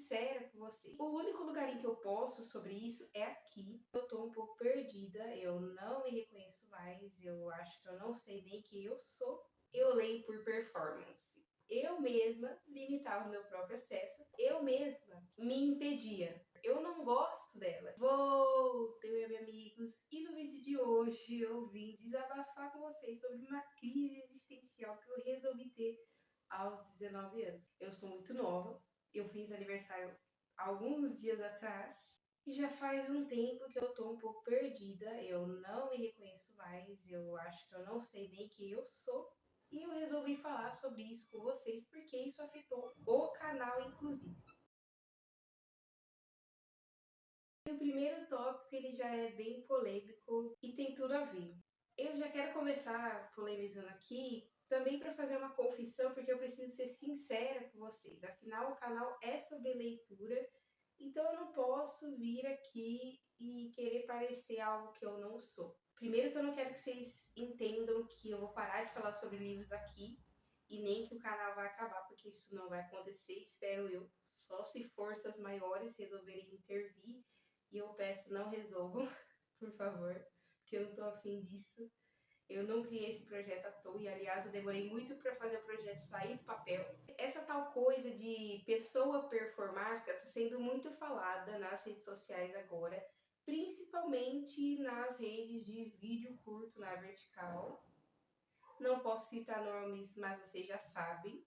sincera com você. O único lugar em que eu posso sobre isso é aqui. Eu tô um pouco perdida, eu não me reconheço mais, eu acho que eu não sei nem quem eu sou. Eu leio por performance. Eu mesma limitava o meu próprio acesso, eu mesma me impedia. Eu não gosto dela. Voltei, meus amigos, e no vídeo de hoje eu vim desabafar com vocês sobre uma crise existencial que eu resolvi ter aos 19 anos. Eu sou muito nova, eu fiz aniversário alguns dias atrás e já faz um tempo que eu tô um pouco perdida, eu não me reconheço mais, eu acho que eu não sei nem quem eu sou. E eu resolvi falar sobre isso com vocês porque isso afetou o canal, inclusive. E o primeiro tópico ele já é bem polêmico e tem tudo a ver. Eu já quero começar polemizando aqui, também para fazer uma confissão, porque eu preciso ser sincera com vocês. Afinal, o canal é sobre leitura, então eu não posso vir aqui e querer parecer algo que eu não sou. Primeiro que eu não quero que vocês entendam que eu vou parar de falar sobre livros aqui e nem que o canal vai acabar, porque isso não vai acontecer, espero eu. Só se forças maiores resolverem intervir, e eu peço não resolvam, por favor, porque eu não tô afim disso. Eu não criei esse projeto à toa e, aliás, eu demorei muito para fazer o projeto sair do papel. Essa tal coisa de pessoa performática está sendo muito falada nas redes sociais agora, principalmente nas redes de vídeo curto na vertical. Não posso citar nomes, mas vocês já sabem.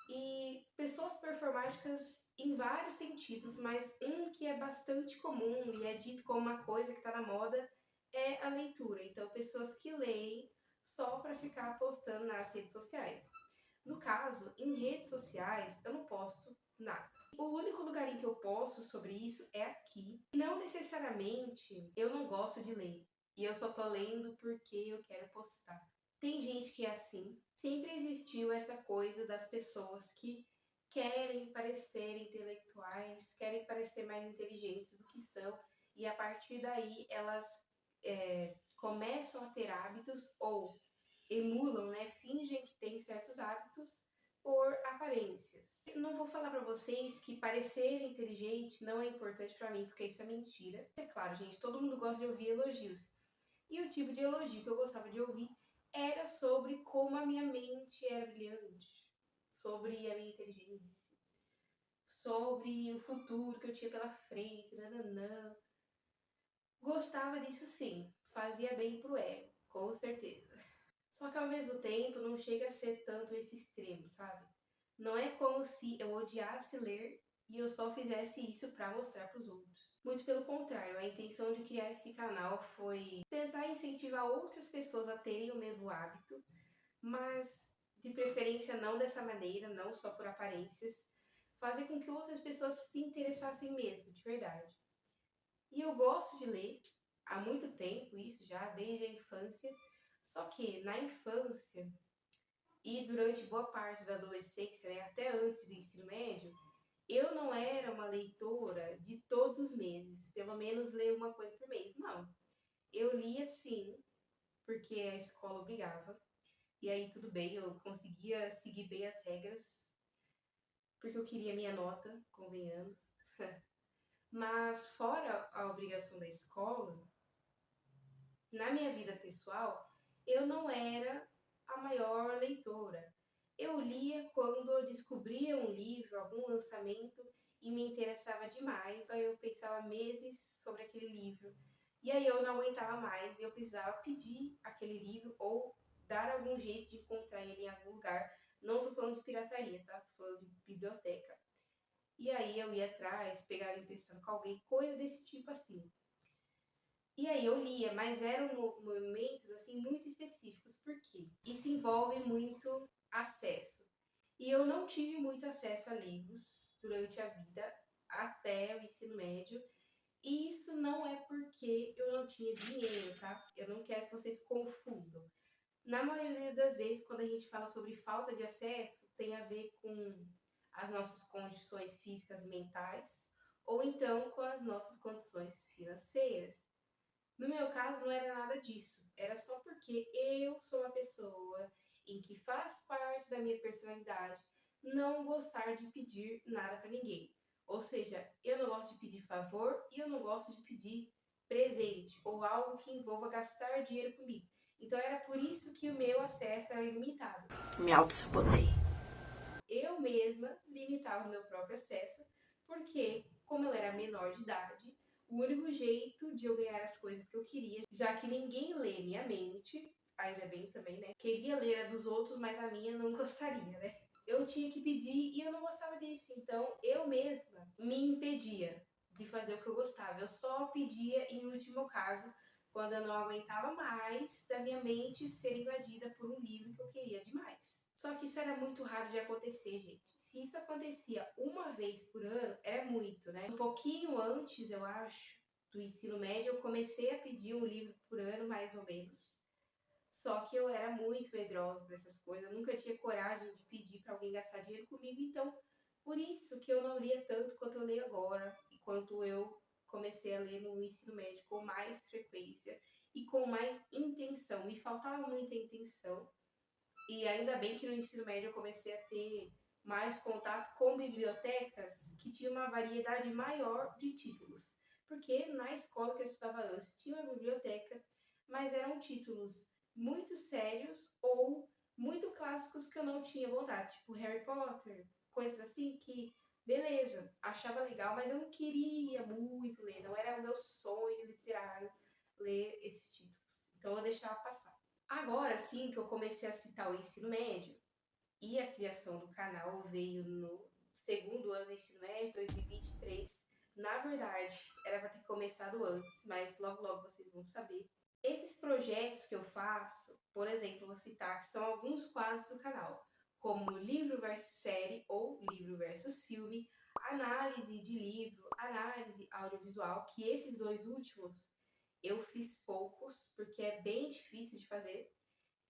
E pessoas performáticas em vários sentidos, mas um que é bastante comum e é dito como uma coisa que está na moda é a leitura. Então, pessoas que leem só para ficar postando nas redes sociais. No caso, em redes sociais, eu não posto nada. O único lugar em que eu posto sobre isso é aqui. Não necessariamente eu não gosto de ler. E eu só tô lendo porque eu quero postar. Tem gente que é assim. Sempre existiu essa coisa das pessoas que querem parecer intelectuais, querem parecer mais inteligentes do que são, e a partir daí elas começam a ter hábitos ou emulam, né, fingem que têm certos hábitos por aparências. Eu não vou falar para vocês que parecer inteligente não é importante para mim, porque isso é mentira. É claro, gente, todo mundo gosta de ouvir elogios. E o tipo de elogio que eu gostava de ouvir era sobre como a minha mente era brilhante, sobre a minha inteligência, sobre o futuro que eu tinha pela frente, nananã. Gostava disso sim, fazia bem pro ego, com certeza. Só que ao mesmo tempo não chega a ser tanto esse extremo, sabe? Não é como se eu odiasse ler e eu só fizesse isso para mostrar para os outros. Muito pelo contrário, a intenção de criar esse canal foi tentar incentivar outras pessoas a terem o mesmo hábito, mas de preferência não dessa maneira, não só por aparências, fazer com que outras pessoas se interessassem mesmo, de verdade. E eu gosto de ler há muito tempo, isso já desde a infância, só que na infância e durante boa parte da adolescência, né, até antes do ensino médio, eu não era uma leitora de todos os meses, pelo menos ler uma coisa por mês, não. Eu lia sim, porque a escola obrigava, e aí tudo bem, eu conseguia seguir bem as regras, porque eu queria minha nota, convenhamos. Mas fora a obrigação da escola, na minha vida pessoal, eu não era a maior leitora. Eu lia quando eu descobria um livro, algum lançamento, e me interessava demais. Aí eu pensava meses sobre aquele livro. E aí eu não aguentava mais e eu precisava pedir aquele livro ou dar algum jeito de encontrar ele em algum lugar. Não tô falando de pirataria, tá? Tô falando de biblioteca. E aí eu ia atrás, pegava impressão com alguém, coisa desse tipo assim. E aí eu lia, mas eram momentos assim muito específicos, por quê? Isso envolve muito acesso. E eu não tive muito acesso a livros durante a vida, até o ensino médio. E isso não é porque eu não tinha dinheiro, tá? Eu não quero que vocês confundam. Na maioria das vezes, quando a gente fala sobre falta de acesso, tem a ver com as nossas condições físicas e mentais, ou então com as nossas condições financeiras. No meu caso, não era nada disso. Era só porque eu sou uma pessoa em que faz parte da minha personalidade não gostar de pedir nada para ninguém. Ou seja, eu não gosto de pedir favor e eu não gosto de pedir presente ou algo que envolva gastar dinheiro comigo. Então era por isso que o meu acesso era limitado. Me auto-sabotei. Eu mesma limitava o meu próprio acesso, porque, como eu era menor de idade, o único jeito de eu ganhar as coisas que eu queria, já que ninguém lê minha mente, ainda bem também, né? Queria ler a dos outros, mas a minha não gostaria, né? Eu tinha que pedir e eu não gostava disso, então eu mesma me impedia de fazer o que eu gostava. Eu só pedia em último caso, quando eu não aguentava mais da minha mente ser invadida por um livro que eu queria demais. Só que isso era muito raro de acontecer, gente. Se isso acontecia uma vez por ano, era muito, né? Um pouquinho antes, eu acho, do ensino médio, eu comecei a pedir um livro por ano, mais ou menos. Só que eu era muito medrosa para essas coisas, eu nunca tinha coragem de pedir para alguém gastar dinheiro comigo, então por isso que eu não lia tanto quanto eu leio agora, e quanto eu comecei a ler no ensino médio com mais frequência e com mais intenção. Me faltava muita intenção, e ainda bem que no ensino médio eu comecei a ter mais contato com bibliotecas que tinham uma variedade maior de títulos. Porque na escola que eu estudava antes tinha uma biblioteca, mas eram títulos muito sérios ou muito clássicos que eu não tinha vontade, tipo Harry Potter, coisas assim que, beleza, achava legal, mas eu não queria muito ler, não era o meu sonho literário ler esses títulos. Então eu deixava passar. Agora sim que eu comecei a citar o ensino médio, e a criação do canal veio no segundo ano do ensino médio, 2023. Na verdade, era para ter começado antes, mas logo logo vocês vão saber. Esses projetos que eu faço, por exemplo, vou citar que são alguns quadros do canal, como livro versus série ou livro versus filme, análise de livro, análise audiovisual, que esses dois últimos eu fiz poucos, porque é bem difícil de fazer.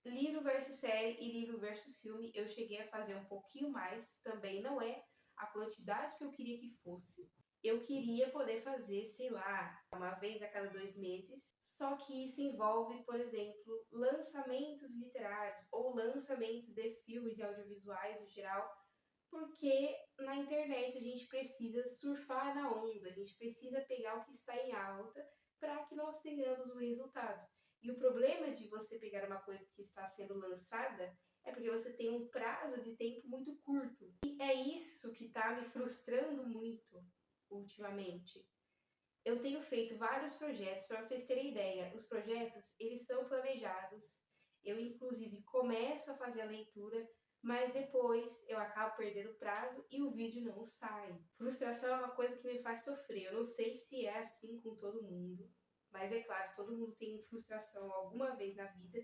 Livro versus série e livro versus filme, eu cheguei a fazer um pouquinho mais, também não é a quantidade que eu queria que fosse. Eu queria poder fazer, sei lá, uma vez a cada 2 meses, só que isso envolve, por exemplo, lançamentos literários ou lançamentos de filmes e audiovisuais no geral, porque na internet a gente precisa surfar na onda, a gente precisa pegar o que está em alta para que nós tenhamos o resultado. E o problema de você pegar uma coisa que está sendo lançada é porque você tem um prazo de tempo muito curto. E é isso que está me frustrando muito ultimamente. Eu tenho feito vários projetos, para vocês terem ideia. Os projetos, eles são planejados. Eu, inclusive, começo a fazer a leitura, mas depois eu acabo perdendo o prazo e o vídeo não sai. Frustração é uma coisa que me faz sofrer. Eu não sei se é assim com todo mundo, mas é claro, todo mundo tem frustração alguma vez na vida,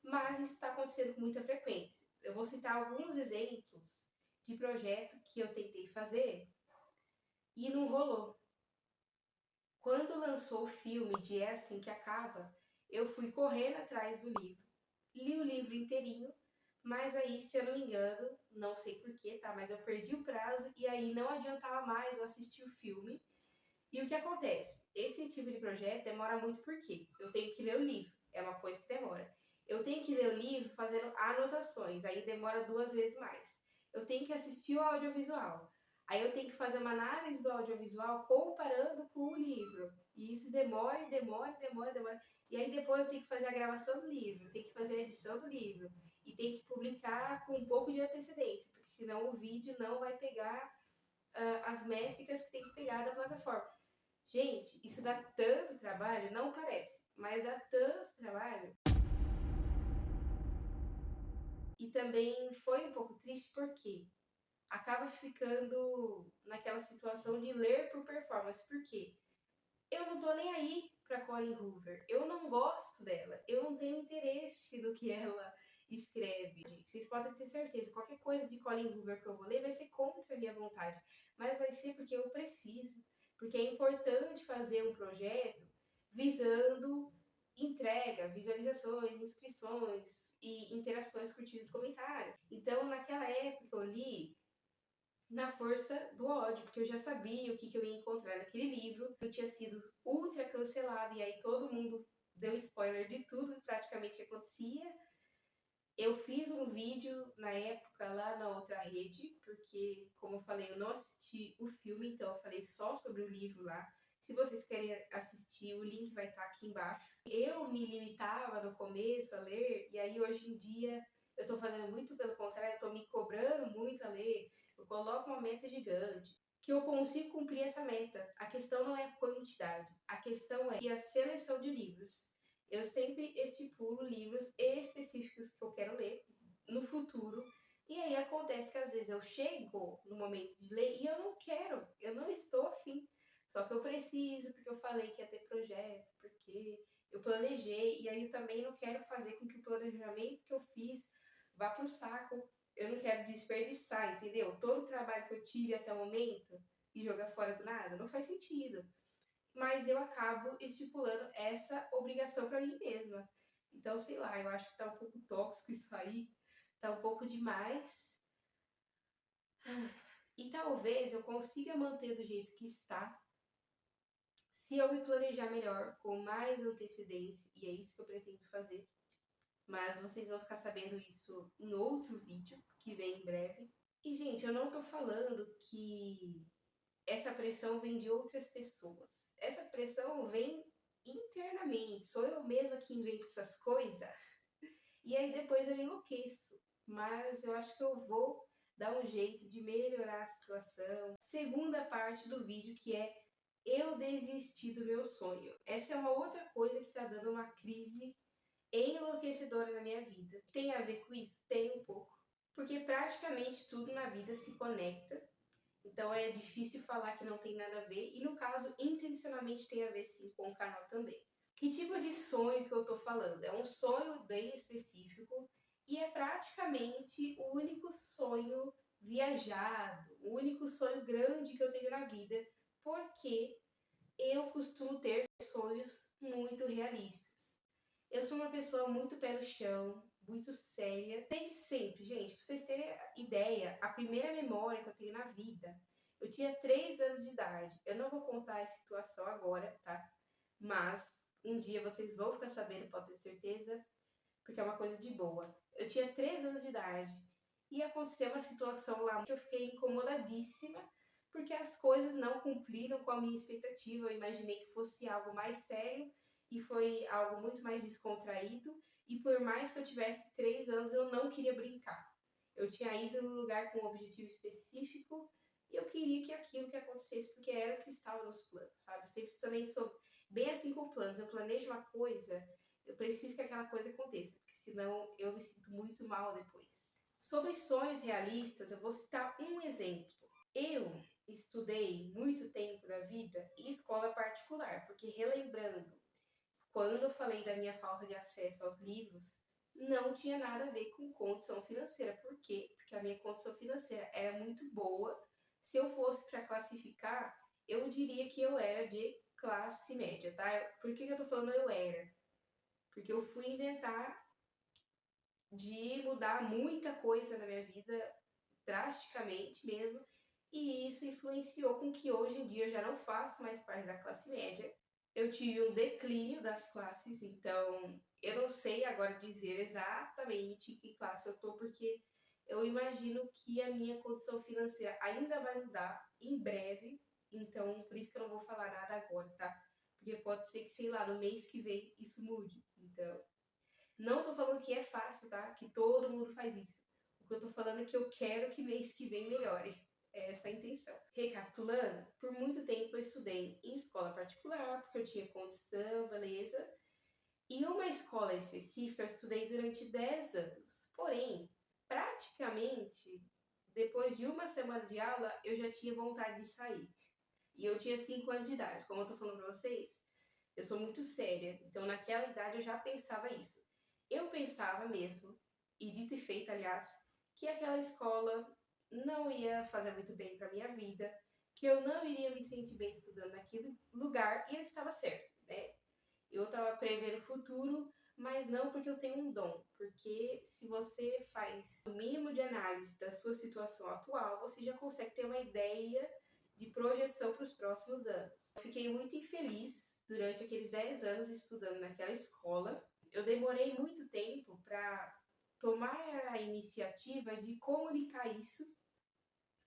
mas isso está acontecendo com muita frequência. Eu vou citar alguns exemplos de projeto que eu tentei fazer e não rolou. Quando lançou o filme de É Assim Que Acaba, eu fui correndo atrás do livro, li o livro inteirinho, mas aí, se eu não me engano, não sei porquê, tá? Mas eu perdi o prazo e aí não adiantava mais eu assistir o filme. E o que acontece? Esse tipo de projeto demora muito porque eu tenho que ler o livro, é uma coisa que demora. Eu tenho que ler o livro fazendo anotações, aí demora 2 vezes mais. Eu tenho que assistir o audiovisual, aí eu tenho que fazer uma análise do audiovisual comparando com o livro. E isso demora, e demora, e demora, e demora. E aí depois eu tenho que fazer a gravação do livro, tenho que fazer a edição do livro. E tenho que publicar com um pouco de antecedência, porque senão o vídeo não vai pegar as métricas que tem que pegar da plataforma. Gente, isso dá tanto trabalho, não parece, mas dá tanto trabalho. E também foi um pouco triste porque acaba ficando naquela situação de ler por performance. Por quê? Eu não tô nem aí pra Colleen Hoover. Eu não gosto dela. Eu não tenho interesse no que ela escreve. Gente, vocês podem ter certeza. Qualquer coisa de Colleen Hoover que eu vou ler vai ser contra a minha vontade. Mas vai ser porque eu preciso. Porque é importante fazer um projeto visando entrega, visualizações, inscrições e interações, curtidas, comentários. Então, naquela época eu li na força do ódio, porque eu já sabia o que eu ia encontrar naquele livro. Eu tinha sido ultra cancelado e aí todo mundo deu spoiler de tudo praticamente que acontecia. Eu fiz um vídeo na época lá na outra rede, porque, como eu falei, eu não assisti o filme, então eu falei só sobre o livro lá. Se vocês querem assistir, o link vai estar aqui embaixo. Eu me limitava no começo a ler, e aí hoje em dia eu estou fazendo muito pelo contrário, eu estou me cobrando muito a ler. Eu coloco uma meta gigante, que eu consigo cumprir essa meta. A questão não é a quantidade, a questão é a seleção de livros. Eu sempre estipulo livros específicos que eu quero ler no futuro. E aí acontece que às vezes eu chego no momento de ler e eu não quero, eu não estou afim. Só que eu preciso, porque eu falei que ia ter projeto, porque eu planejei, e aí eu também não quero fazer com que o planejamento que eu fiz vá pro saco. Eu não quero desperdiçar, entendeu? Todo o trabalho que eu tive até o momento e jogar fora do nada não faz sentido, mas eu acabo estipulando essa obrigação para mim mesma. Então, sei lá, eu acho que tá um pouco tóxico isso aí, tá um pouco demais. E talvez eu consiga manter do jeito que está se eu me planejar melhor, com mais antecedência, e é isso que eu pretendo fazer. Mas vocês vão ficar sabendo isso em outro vídeo que vem em breve. E, gente, eu não tô falando que essa pressão vem de outras pessoas. Essa pressão vem internamente. Sou eu mesma que invento essas coisas. E aí depois eu enlouqueço. Mas eu acho que eu vou dar um jeito de melhorar a situação. Segunda parte do vídeo, que é eu desisti do meu sonho. Essa é uma outra coisa que está dando uma crise enlouquecedora na minha vida. Tem a ver com isso? Tem um pouco. Porque praticamente tudo na vida se conecta. Então é difícil falar que não tem nada a ver. E no caso, intencionalmente tem a ver sim com o canal também. Que tipo de sonho que eu tô falando? É um sonho bem específico e é praticamente o único sonho viajado, o único sonho grande que eu tenho na vida, porque eu costumo ter sonhos muito realistas. Eu sou uma pessoa muito pé no chão, muito séria, desde sempre, gente. Pra vocês terem ideia, a primeira memória que eu tenho na vida, eu tinha 3 anos de idade. Eu não vou contar a situação agora, tá? Mas um dia vocês vão ficar sabendo, pode ter certeza, porque é uma coisa de boa. Eu tinha 3 anos de idade e aconteceu uma situação lá que eu fiquei incomodadíssima, porque as coisas não cumpriram com a minha expectativa. Eu imaginei que fosse algo mais sério e foi algo muito mais descontraído. E por mais que eu tivesse 3 anos, eu não queria brincar. Eu tinha ido num lugar com um objetivo específico e eu queria que aquilo que acontecesse, porque era o que estava nos planos, sabe? Eu sempre também sou bem assim com planos. Eu planejo uma coisa, eu preciso que aquela coisa aconteça, porque senão eu me sinto muito mal depois. Sobre sonhos realistas, eu vou citar um exemplo. Eu estudei muito tempo da vida em escola particular, porque relembrando, quando eu falei da minha falta de acesso aos livros, não tinha nada a ver com condição financeira. Por quê? Porque a minha condição financeira era muito boa. Se eu fosse para classificar, eu diria que eu era de classe média, tá? Por que eu tô falando eu era? Porque eu fui inventar de mudar muita coisa na minha vida, drasticamente mesmo, e isso influenciou com que hoje em dia eu já não faço mais parte da classe média. Eu tive um declínio das classes, então eu não sei agora dizer exatamente em que classe eu tô, porque eu imagino que a minha condição financeira ainda vai mudar em breve, então por isso que eu não vou falar nada agora, tá? Porque pode ser que, sei lá, no mês que vem isso mude. Então, não tô falando que é fácil, tá? Que todo mundo faz isso. O que eu tô falando é que eu quero que mês que vem melhore. É essa a intenção. Recapitulando, por muito tempo eu estudei em escola particular, porque eu tinha condição, beleza. Em uma escola específica eu estudei durante 10 anos. Porém, praticamente, depois de uma semana de aula, eu já tinha vontade de sair. E eu tinha 5 anos de idade. Como eu tô falando pra vocês, eu sou muito séria. Então, naquela idade, eu já pensava isso. Eu pensava mesmo, e dito e feito, aliás, que aquela escola não ia fazer muito bem para minha vida, que eu não iria me sentir bem estudando naquele lugar, e eu estava certo, né? Eu estava prevendo o futuro, mas não porque eu tenho um dom, porque se você faz o mínimo de análise da sua situação atual, você já consegue ter uma ideia de projeção para os próximos anos. Eu fiquei muito infeliz durante aqueles 10 anos estudando naquela escola. Eu demorei muito tempo para tomar a iniciativa de comunicar isso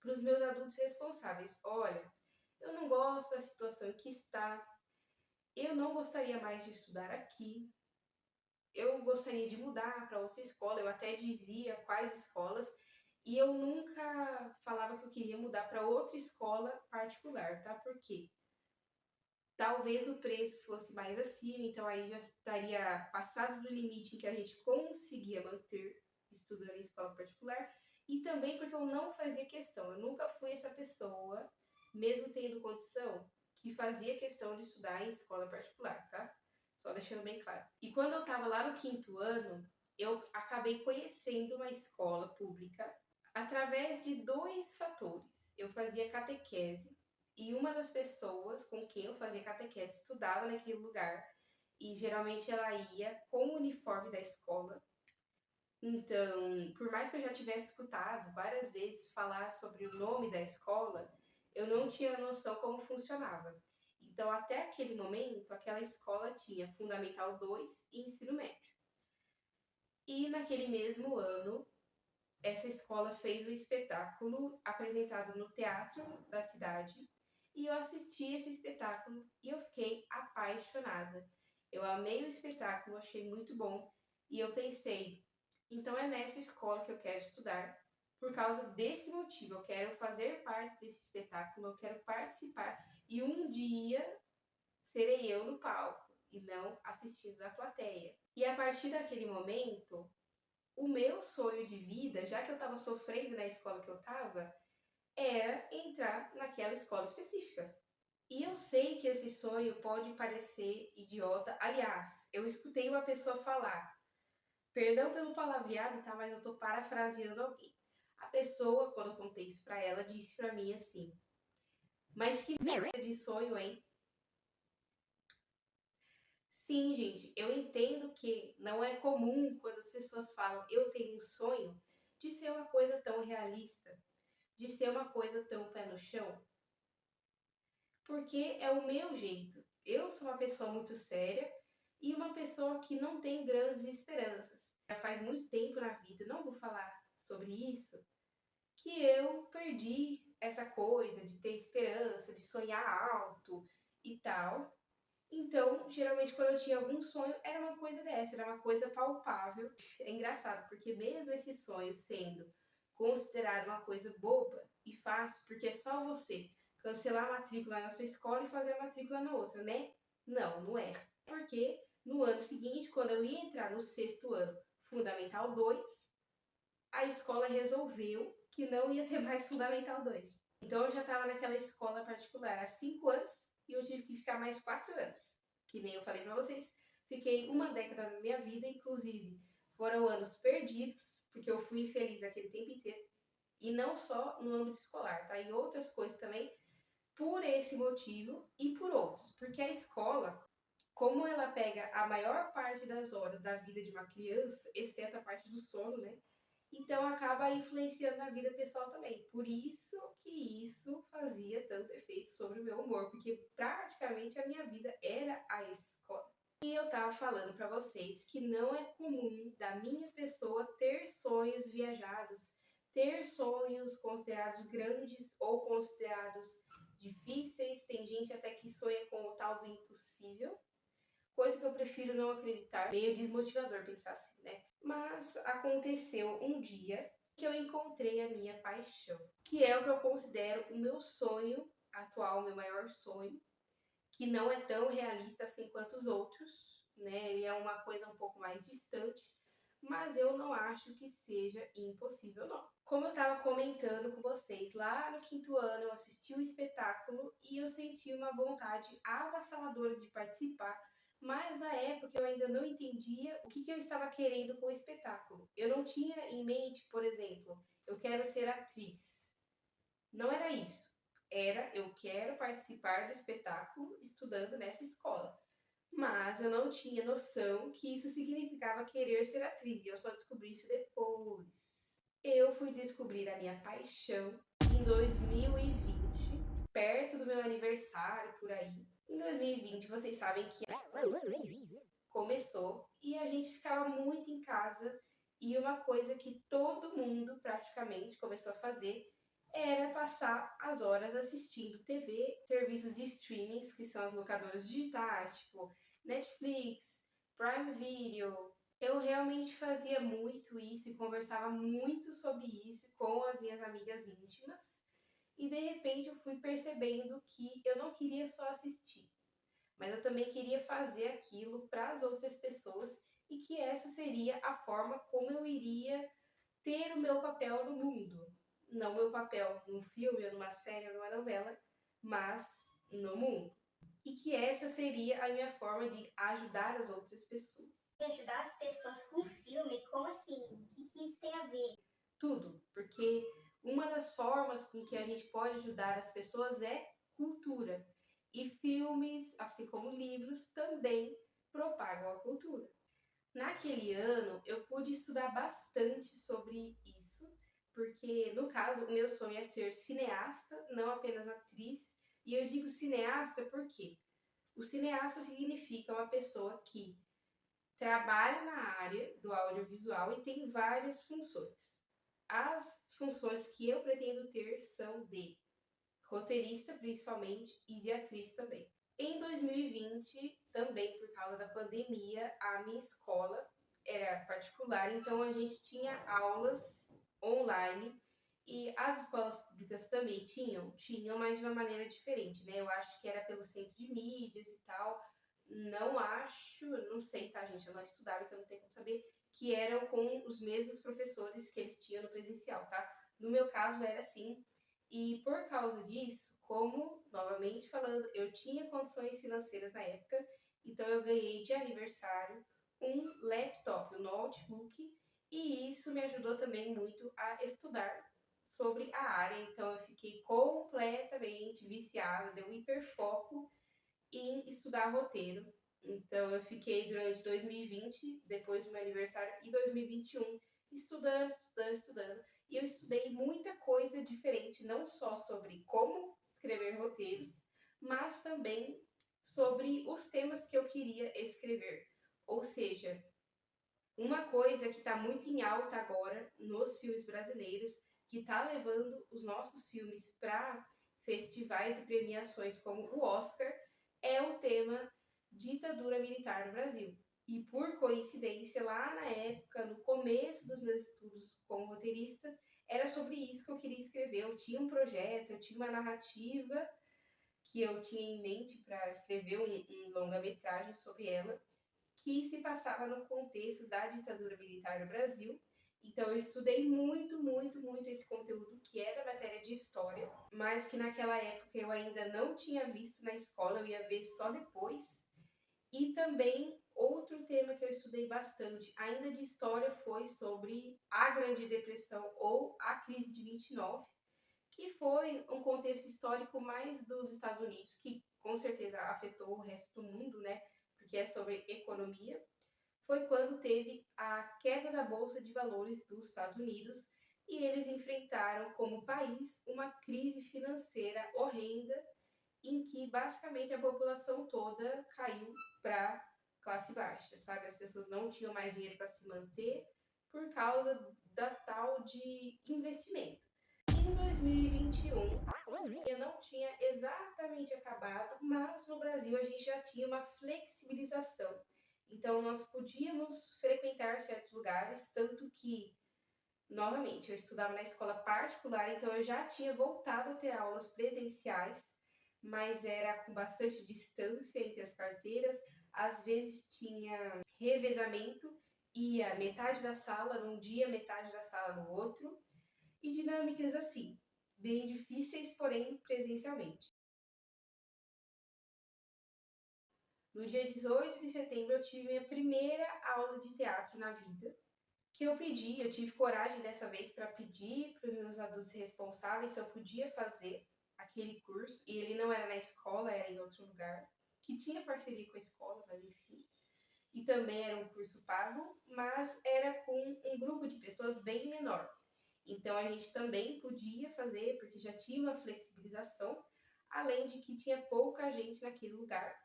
para os meus adultos responsáveis. Olha, eu não gosto da situação que está, eu não gostaria mais de estudar aqui, eu gostaria de mudar para outra escola, eu até dizia quais escolas, e eu nunca falava que eu queria mudar para outra escola particular, tá? Por quê? Talvez o preço fosse mais acima, então aí já estaria passado do limite em que a gente conseguia manter estudando em escola particular, e também porque eu não fazia questão, eu nunca fui essa pessoa, mesmo tendo condição, que fazia questão de estudar em escola particular, tá? Só deixando bem claro. E quando eu estava lá no quinto ano, eu acabei conhecendo uma escola pública através de dois fatores. Eu fazia catequese e uma das pessoas com quem eu fazia catequese estudava naquele lugar e geralmente ela ia com o uniforme da escola. Então, por mais que eu já tivesse escutado várias vezes falar sobre o nome da escola, eu não tinha noção como funcionava. Então, até aquele momento, aquela escola tinha Fundamental 2 e Ensino Médio. E naquele mesmo ano, essa escola fez um espetáculo apresentado no teatro da cidade e eu assisti esse espetáculo e eu fiquei apaixonada. Eu amei o espetáculo, achei muito bom e eu pensei, então é nessa escola que eu quero estudar. Por causa desse motivo, eu quero fazer parte desse espetáculo, eu quero participar e um dia serei eu no palco e não assistindo na plateia. E a partir daquele momento, o meu sonho de vida, já que eu estava sofrendo na escola que eu estava, era entrar naquela escola específica. E eu sei que esse sonho pode parecer idiota. Aliás, eu escutei uma pessoa falar, perdão pelo palavreado, tá? Mas eu tô parafraseando alguém. A pessoa, quando eu contei isso pra ela, disse pra mim assim: Mas que merda de sonho, hein? Sim, gente, eu entendo que não é comum quando as pessoas falam eu tenho um sonho de ser uma coisa tão realista, de ser uma coisa tão pé no chão, porque é o meu jeito. Eu sou uma pessoa muito séria e uma pessoa que não tem grandes esperanças. Já faz muito tempo na vida, não vou falar sobre isso, que eu perdi essa coisa de ter esperança, de sonhar alto e tal. Então, geralmente, quando eu tinha algum sonho, era uma coisa dessa, era uma coisa palpável. É engraçado, porque mesmo esse sonho sendo considerado uma coisa boba e fácil, porque é só você cancelar a matrícula na sua escola e fazer a matrícula na outra, né? Não, não é. Porque no ano seguinte, quando eu ia entrar no sexto ano, Fundamental 2, a escola resolveu que não ia ter mais Fundamental 2. Então eu já estava naquela escola particular há 5 anos e eu tive que ficar mais 4 anos. Que nem eu falei para vocês, fiquei uma década da minha vida, inclusive foram anos perdidos, porque eu fui infeliz aquele tempo inteiro. E não só no âmbito escolar, tá? Em outras coisas também, por esse motivo e por outros. Porque a escola, como ela pega a maior parte das horas da vida de uma criança, exceto a parte do sono, né? Então acaba influenciando na vida pessoal também. Por isso que isso fazia tanto efeito sobre o meu humor, porque praticamente a minha vida era a escola. E eu tava falando para vocês que não é comum da minha pessoa ter sonhos viajados, ter sonhos considerados grandes ou considerados difíceis. Tem gente até que sonha com o tal do impossível, coisa que eu prefiro não acreditar. Meio desmotivador pensar assim, né? Mas aconteceu um dia que eu encontrei a minha paixão, que é o que eu considero o meu sonho atual, o meu maior sonho, que não é tão realista assim quanto os outros, né? Ele é uma coisa um pouco mais distante, mas eu não acho que seja impossível, não. Como eu estava comentando com vocês, lá no quinto ano eu assisti o espetáculo e eu senti uma vontade avassaladora de participar, mas na época eu ainda não entendia o que eu estava querendo com o espetáculo. Eu não tinha em mente, por exemplo, eu quero ser atriz. Não era isso. Era eu quero participar do espetáculo estudando nessa escola. Mas eu não tinha noção que isso significava querer ser atriz, e eu só descobri isso depois. Eu fui descobrir a minha paixão em 2020, perto do meu aniversário, por aí. Em 2020, vocês sabem que começou e a gente ficava muito em casa E uma coisa que todo mundo praticamente começou a fazer era passar as horas assistindo TV, serviços de streamings, que são as locadoras digitais, tipo Netflix, Prime Video. Eu realmente fazia muito isso e conversava muito sobre isso com as minhas amigas íntimas. E de repente eu fui percebendo que eu não queria só assistir, mas eu também queria fazer aquilo para as outras pessoas e que essa seria a forma como eu iria ter o meu papel no mundo. Não meu papel num filme, ou numa série, ou numa novela, mas no mundo. E que essa seria a minha forma de ajudar as outras pessoas. Ajudar as pessoas com filme? Como assim? O que isso tem a ver? Tudo, porque uma das formas com que a gente pode ajudar as pessoas é cultura. E filmes, assim como livros, também propagam a cultura. Naquele ano, eu pude estudar bastante sobre isso, porque, no caso, o meu sonho é ser cineasta, não apenas atriz. E eu digo cineasta porque o cineasta significa uma pessoa que trabalha na área do audiovisual e tem várias funções. As funções que eu pretendo ter são de roteirista, principalmente, e de atriz também. Em 2020, também por causa da pandemia, a minha escola era particular, então a gente tinha aulas online e as escolas públicas também tinham, mas de uma maneira diferente, né? Eu acho que era pelo centro de mídias e tal. Não acho, não sei, tá, gente? Eu não estudava, então não tem como saber que eram com os mesmos professores que eles tinham no presencial, tá? No meu caso era assim, e por causa disso, como, novamente falando, eu tinha condições financeiras na época, então eu ganhei de aniversário um laptop, um notebook, e isso me ajudou também muito a estudar sobre a área. Então eu fiquei completamente viciada, deu um hiperfoco em estudar roteiro. Então eu fiquei durante 2020, depois do meu aniversário, e 2021, estudando, estudando, estudando. E eu estudei muita coisa diferente, não só sobre como escrever roteiros, mas também sobre os temas que eu queria escrever. Ou seja, uma coisa que está muito em alta agora nos filmes brasileiros, que está levando os nossos filmes para festivais e premiações como o Oscar, é o tema ditadura militar no Brasil. E por coincidência, lá na época, no começo dos meus estudos como roteirista, era sobre isso que eu queria escrever. Eu tinha um projeto, eu tinha uma narrativa que eu tinha em mente para escrever um longa-metragem sobre ela, que se passava no contexto da ditadura militar no Brasil. Então eu estudei muito, muito, muito esse conteúdo que é da matéria de história, mas que naquela época eu ainda não tinha visto na escola, eu ia ver só depois. E também outro tema que eu estudei bastante, ainda de história, foi sobre a Grande Depressão ou a crise de 29, que foi um contexto histórico mais dos Estados Unidos, que com certeza afetou o resto do mundo, né? Porque é sobre economia. Foi quando teve a queda da Bolsa de Valores dos Estados Unidos e eles enfrentaram como país uma crise financeira horrenda em que basicamente a população toda caiu para classe baixa, sabe? As pessoas não tinham mais dinheiro para se manter por causa da tal de investimento. Em 2021, eu não tinha exatamente acabado, mas no Brasil a gente já tinha uma flexibilização. Então nós podíamos frequentar certos lugares, tanto que, novamente, eu estudava na escola particular, então eu já tinha voltado a ter aulas presenciais, mas era com bastante distância entre as carteiras. Às vezes tinha revezamento, ia metade da sala num dia, metade da sala no outro, e dinâmicas assim, bem difíceis, porém presencialmente. No dia 18 de setembro eu tive minha primeira aula de teatro na vida, que eu tive coragem dessa vez para pedir para os meus adultos responsáveis se eu podia fazer aquele curso, e ele não era na escola, era em outro lugar, que tinha parceria com a escola, mas enfim. E também era um curso pago, mas era com um grupo de pessoas bem menor. Então a gente também podia fazer, porque já tinha uma flexibilização, além de que tinha pouca gente naquele lugar.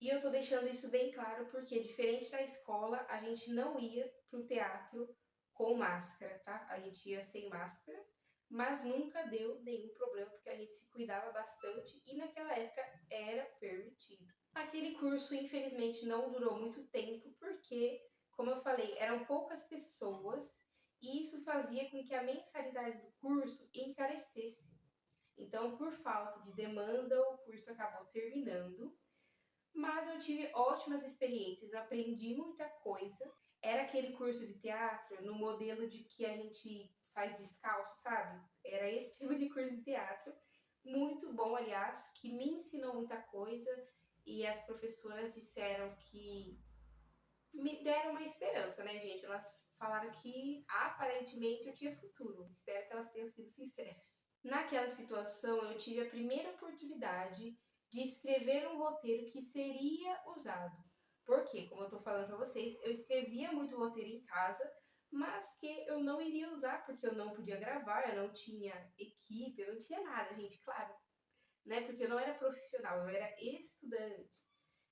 E eu tô deixando isso bem claro porque, diferente da escola, a gente não ia pro teatro com máscara, tá? A gente ia sem máscara, mas nunca deu nenhum problema, porque a gente se cuidava bastante e naquela época era permitido. Aquele curso, infelizmente, não durou muito tempo, porque, como eu falei, eram poucas pessoas e isso fazia com que a mensalidade do curso encarecesse. Então, por falta de demanda, o curso acabou terminando, mas eu tive ótimas experiências, eu aprendi muita coisa. Era aquele curso de teatro no modelo de que a gente faz descalço, sabe? Era esse tipo de curso de teatro, muito bom, aliás, que me ensinou muita coisa e as professoras disseram que me deram uma esperança, né, gente? Elas falaram que aparentemente eu tinha futuro. Espero que elas tenham sido sinceras. Naquela situação, eu tive a primeira oportunidade de escrever um roteiro que seria usado. Porque, como eu tô falando para vocês, eu escrevia muito roteiro em casa, mas que eu não iria usar porque eu não podia gravar, eu não tinha equipe, eu não tinha nada, gente, claro, né? Porque eu não era profissional, eu era estudante.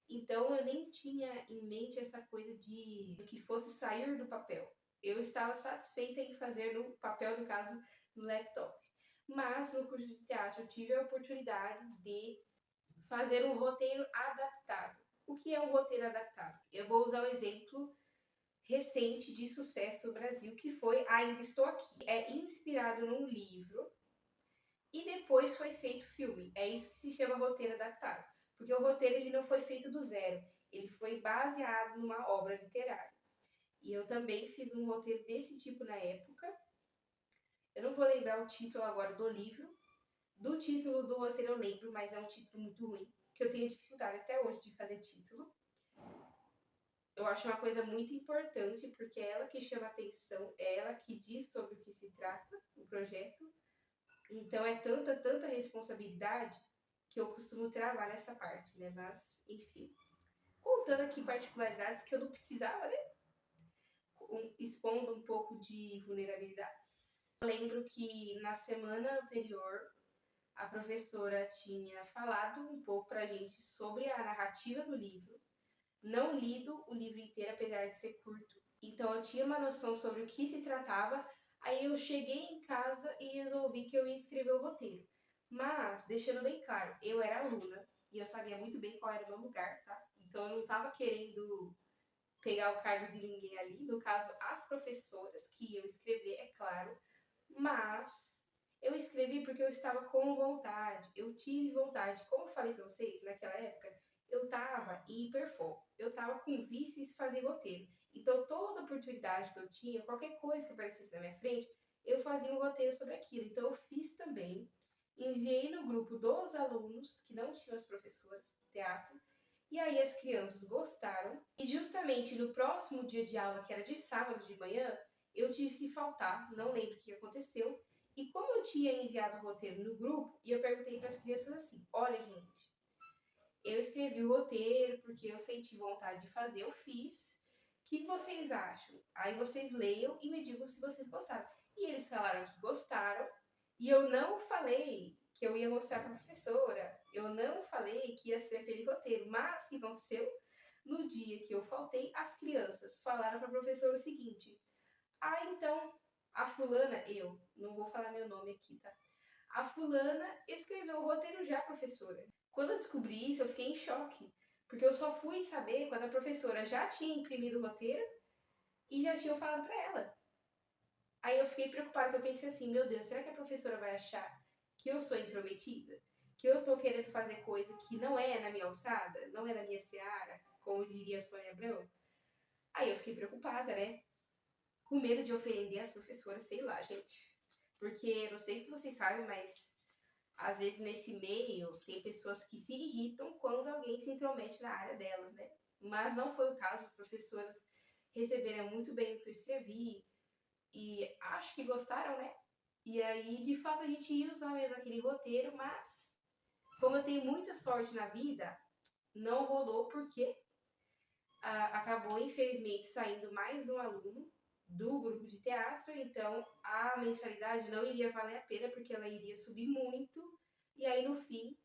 Então eu nem tinha em mente essa coisa de que fosse sair do papel. Eu estava satisfeita em fazer no papel, no caso, no laptop. Mas no curso de teatro eu tive a oportunidade de fazer um roteiro adaptado. O que é um roteiro adaptado? Eu vou usar um exemplo recente de sucesso no Brasil, que foi Ainda Estou Aqui. É inspirado num livro e depois foi feito filme. É isso que se chama roteiro adaptado. Porque o roteiro ele não foi feito do zero, ele foi baseado numa obra literária. E eu também fiz um roteiro desse tipo na época. Eu não vou lembrar o título agora do livro. Do título do roteiro eu lembro, mas é um título muito ruim, que eu tenho dificuldade até hoje de fazer título. Eu acho uma coisa muito importante, porque é ela que chama atenção, é ela que diz sobre o que se trata, o projeto. Então é tanta responsabilidade que eu costumo travar nessa parte, né? Mas, enfim. Contando aqui particularidades que eu não precisava, né? Expondo um pouco de vulnerabilidades. Eu lembro que na semana anterior a professora tinha falado um pouco pra gente sobre a narrativa do livro. Não lido o livro inteiro, apesar de ser curto. Então eu tinha uma noção sobre o que se tratava. Aí eu cheguei em casa e resolvi que eu ia escrever o roteiro. Mas, deixando bem claro, eu era aluna e eu sabia muito bem qual era o meu lugar, tá? Então eu não estava querendo pegar o cargo de ninguém ali. No caso, as professoras que iam escrever, é claro. Mas eu escrevi porque eu estava com vontade. Eu tive vontade. Como eu falei para vocês, naquela época, eu estava em hiperfoco. Eu estava com vício em fazer roteiro. Então, toda oportunidade que eu tinha, qualquer coisa que aparecesse na minha frente, eu fazia um roteiro sobre aquilo. Então, eu fiz também. Enviei no grupo dos alunos, que não tinham as professoras de teatro, e aí as crianças gostaram. E justamente no próximo dia de aula, que era de sábado de manhã, eu tive que faltar, não lembro o que aconteceu. E como eu tinha enviado o roteiro no grupo, e eu perguntei para as crianças assim: olha, gente, eu escrevi o roteiro porque eu senti vontade de fazer, eu fiz. O que vocês acham? Aí vocês leiam e me digam se vocês gostaram. E eles falaram que gostaram, e eu não falei que eu ia mostrar para a professora, eu não falei que ia ser aquele roteiro, mas o que aconteceu? No dia que eu faltei, as crianças falaram para a professora o seguinte: ah, então, a fulana, eu não vou falar meu nome aqui, tá? A fulana escreveu o roteiro já, professora. Quando eu descobri isso, eu fiquei em choque, porque eu só fui saber quando a professora já tinha imprimido o roteiro e já tinha falado para ela. Aí eu fiquei preocupada, que eu pensei assim, meu Deus, será que a professora vai achar que eu sou intrometida? Que eu tô querendo fazer coisa que não é na minha alçada, não é na minha seara, como diria Sônia Abrão? Aí eu fiquei preocupada, né? Com medo de ofender as professoras, sei lá, gente. Porque, não sei se vocês sabem, mas às vezes nesse meio tem pessoas que se irritam quando alguém se intromete na área delas, né? Mas não foi o caso, as professoras receberam muito bem o que eu escrevi e acho que gostaram, né? E aí, de fato, a gente ia usar mesmo aquele roteiro, mas como eu tenho muita sorte na vida, não rolou porque acabou, infelizmente, saindo mais um aluno do grupo de teatro, então a mensalidade não iria valer a pena, porque ela iria subir muito, e aí no fim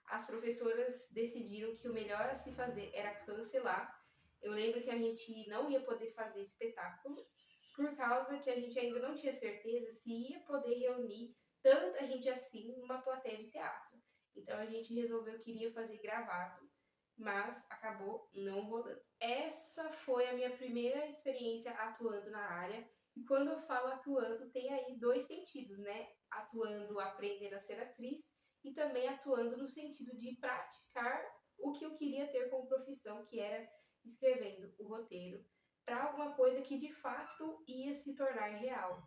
as professoras decidiram que o melhor a se fazer era cancelar. Eu lembro que a gente não ia poder fazer espetáculo, por causa que a gente ainda não tinha certeza se ia poder reunir tanta gente assim numa plateia de teatro. Então a gente resolveu que iria fazer gravado, mas acabou não rolando. Essa foi a minha primeira experiência atuando na área. E quando eu falo atuando, tem aí dois sentidos, né? Atuando, aprendendo a ser atriz, e também atuando no sentido de praticar o que eu queria ter como profissão, que era escrevendo o roteiro para alguma coisa que de fato ia se tornar real.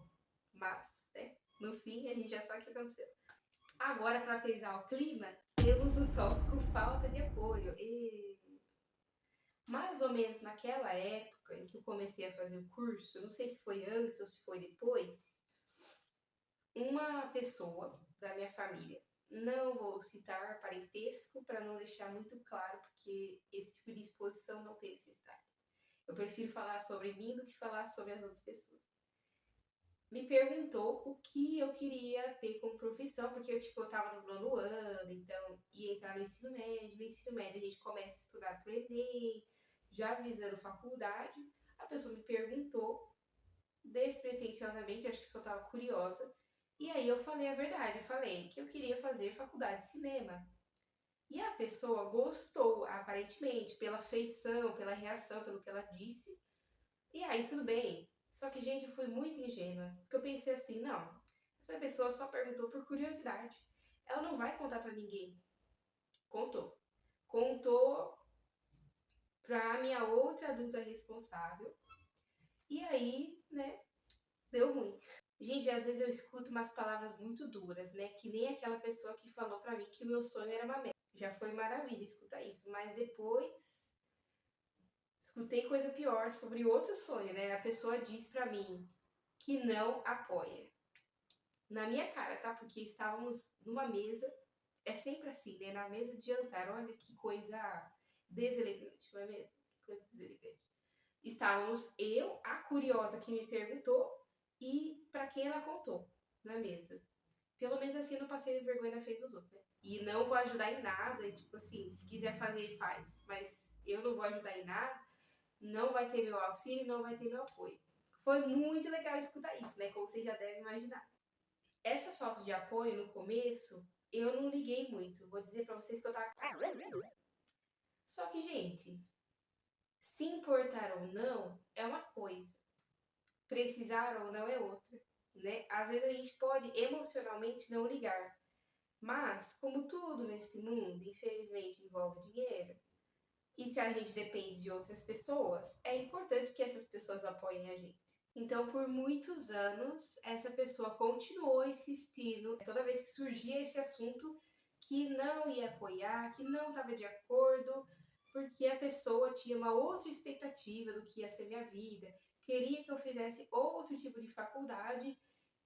Mas, né, no fim, a gente já sabe o que aconteceu. Agora, para pesar o clima, temos o tópico falta de apoio. Mais ou menos naquela época em que eu comecei a fazer o curso, não sei se foi antes ou se foi depois, uma pessoa da minha família, não vou citar parentesco para não deixar muito claro, porque esse tipo de exposição não tem necessidade. Eu prefiro falar sobre mim do que falar sobre as outras pessoas. Me perguntou o que eu queria ter como profissão, porque eu tava no nono ano, então ia entrar no ensino médio. No ensino médio a gente começa a estudar pro Enem, já visando faculdade. A pessoa me perguntou despretensiosamente, acho que só estava curiosa. E aí eu falei a verdade, eu falei que eu queria fazer faculdade de cinema. E a pessoa gostou, aparentemente, pela feição, pela reação, pelo que ela disse. E aí tudo bem. Só que, gente, eu fui muito ingênua. Porque eu pensei assim, não, essa pessoa só perguntou por curiosidade. Ela não vai contar pra ninguém. Contou. Contou pra minha outra adulta responsável. E aí, né, deu ruim. Gente, às vezes eu escuto umas palavras muito duras, né? Que nem aquela pessoa que falou pra mim que o meu sonho era uma médica. Já foi maravilha escutar isso. Mas depois escutei coisa pior sobre outro sonho, né? A pessoa disse pra mim que não apoia. Na minha cara, tá? Porque estávamos numa mesa, é sempre assim, né? Na mesa de jantar, olha que coisa deselegante, não é mesmo? Que coisa deselegante. Estávamos eu, a curiosa que me perguntou, e para quem ela contou na mesa. Pelo menos assim eu não passei vergonha na frente dos outros, né? E não vou ajudar em nada, e, tipo assim, se quiser fazer, faz. Mas eu não vou ajudar em nada, não vai ter meu auxílio, não vai ter meu apoio. Foi muito legal escutar isso, né? Como vocês já devem imaginar. Essa falta de apoio no começo, eu não liguei muito. Vou dizer pra vocês que eu tava. Só que, gente, se importar ou não é uma coisa, precisar ou não é outra, né? Às vezes a gente pode emocionalmente não ligar, mas como tudo nesse mundo, infelizmente, envolve dinheiro, e se a gente depende de outras pessoas, é importante que essas pessoas apoiem a gente. Então, por muitos anos, essa pessoa continuou insistindo, toda vez que surgia esse assunto, que não ia apoiar, que não estava de acordo, porque a pessoa tinha uma outra expectativa do que ia ser minha vida, queria que eu fizesse outro tipo de faculdade,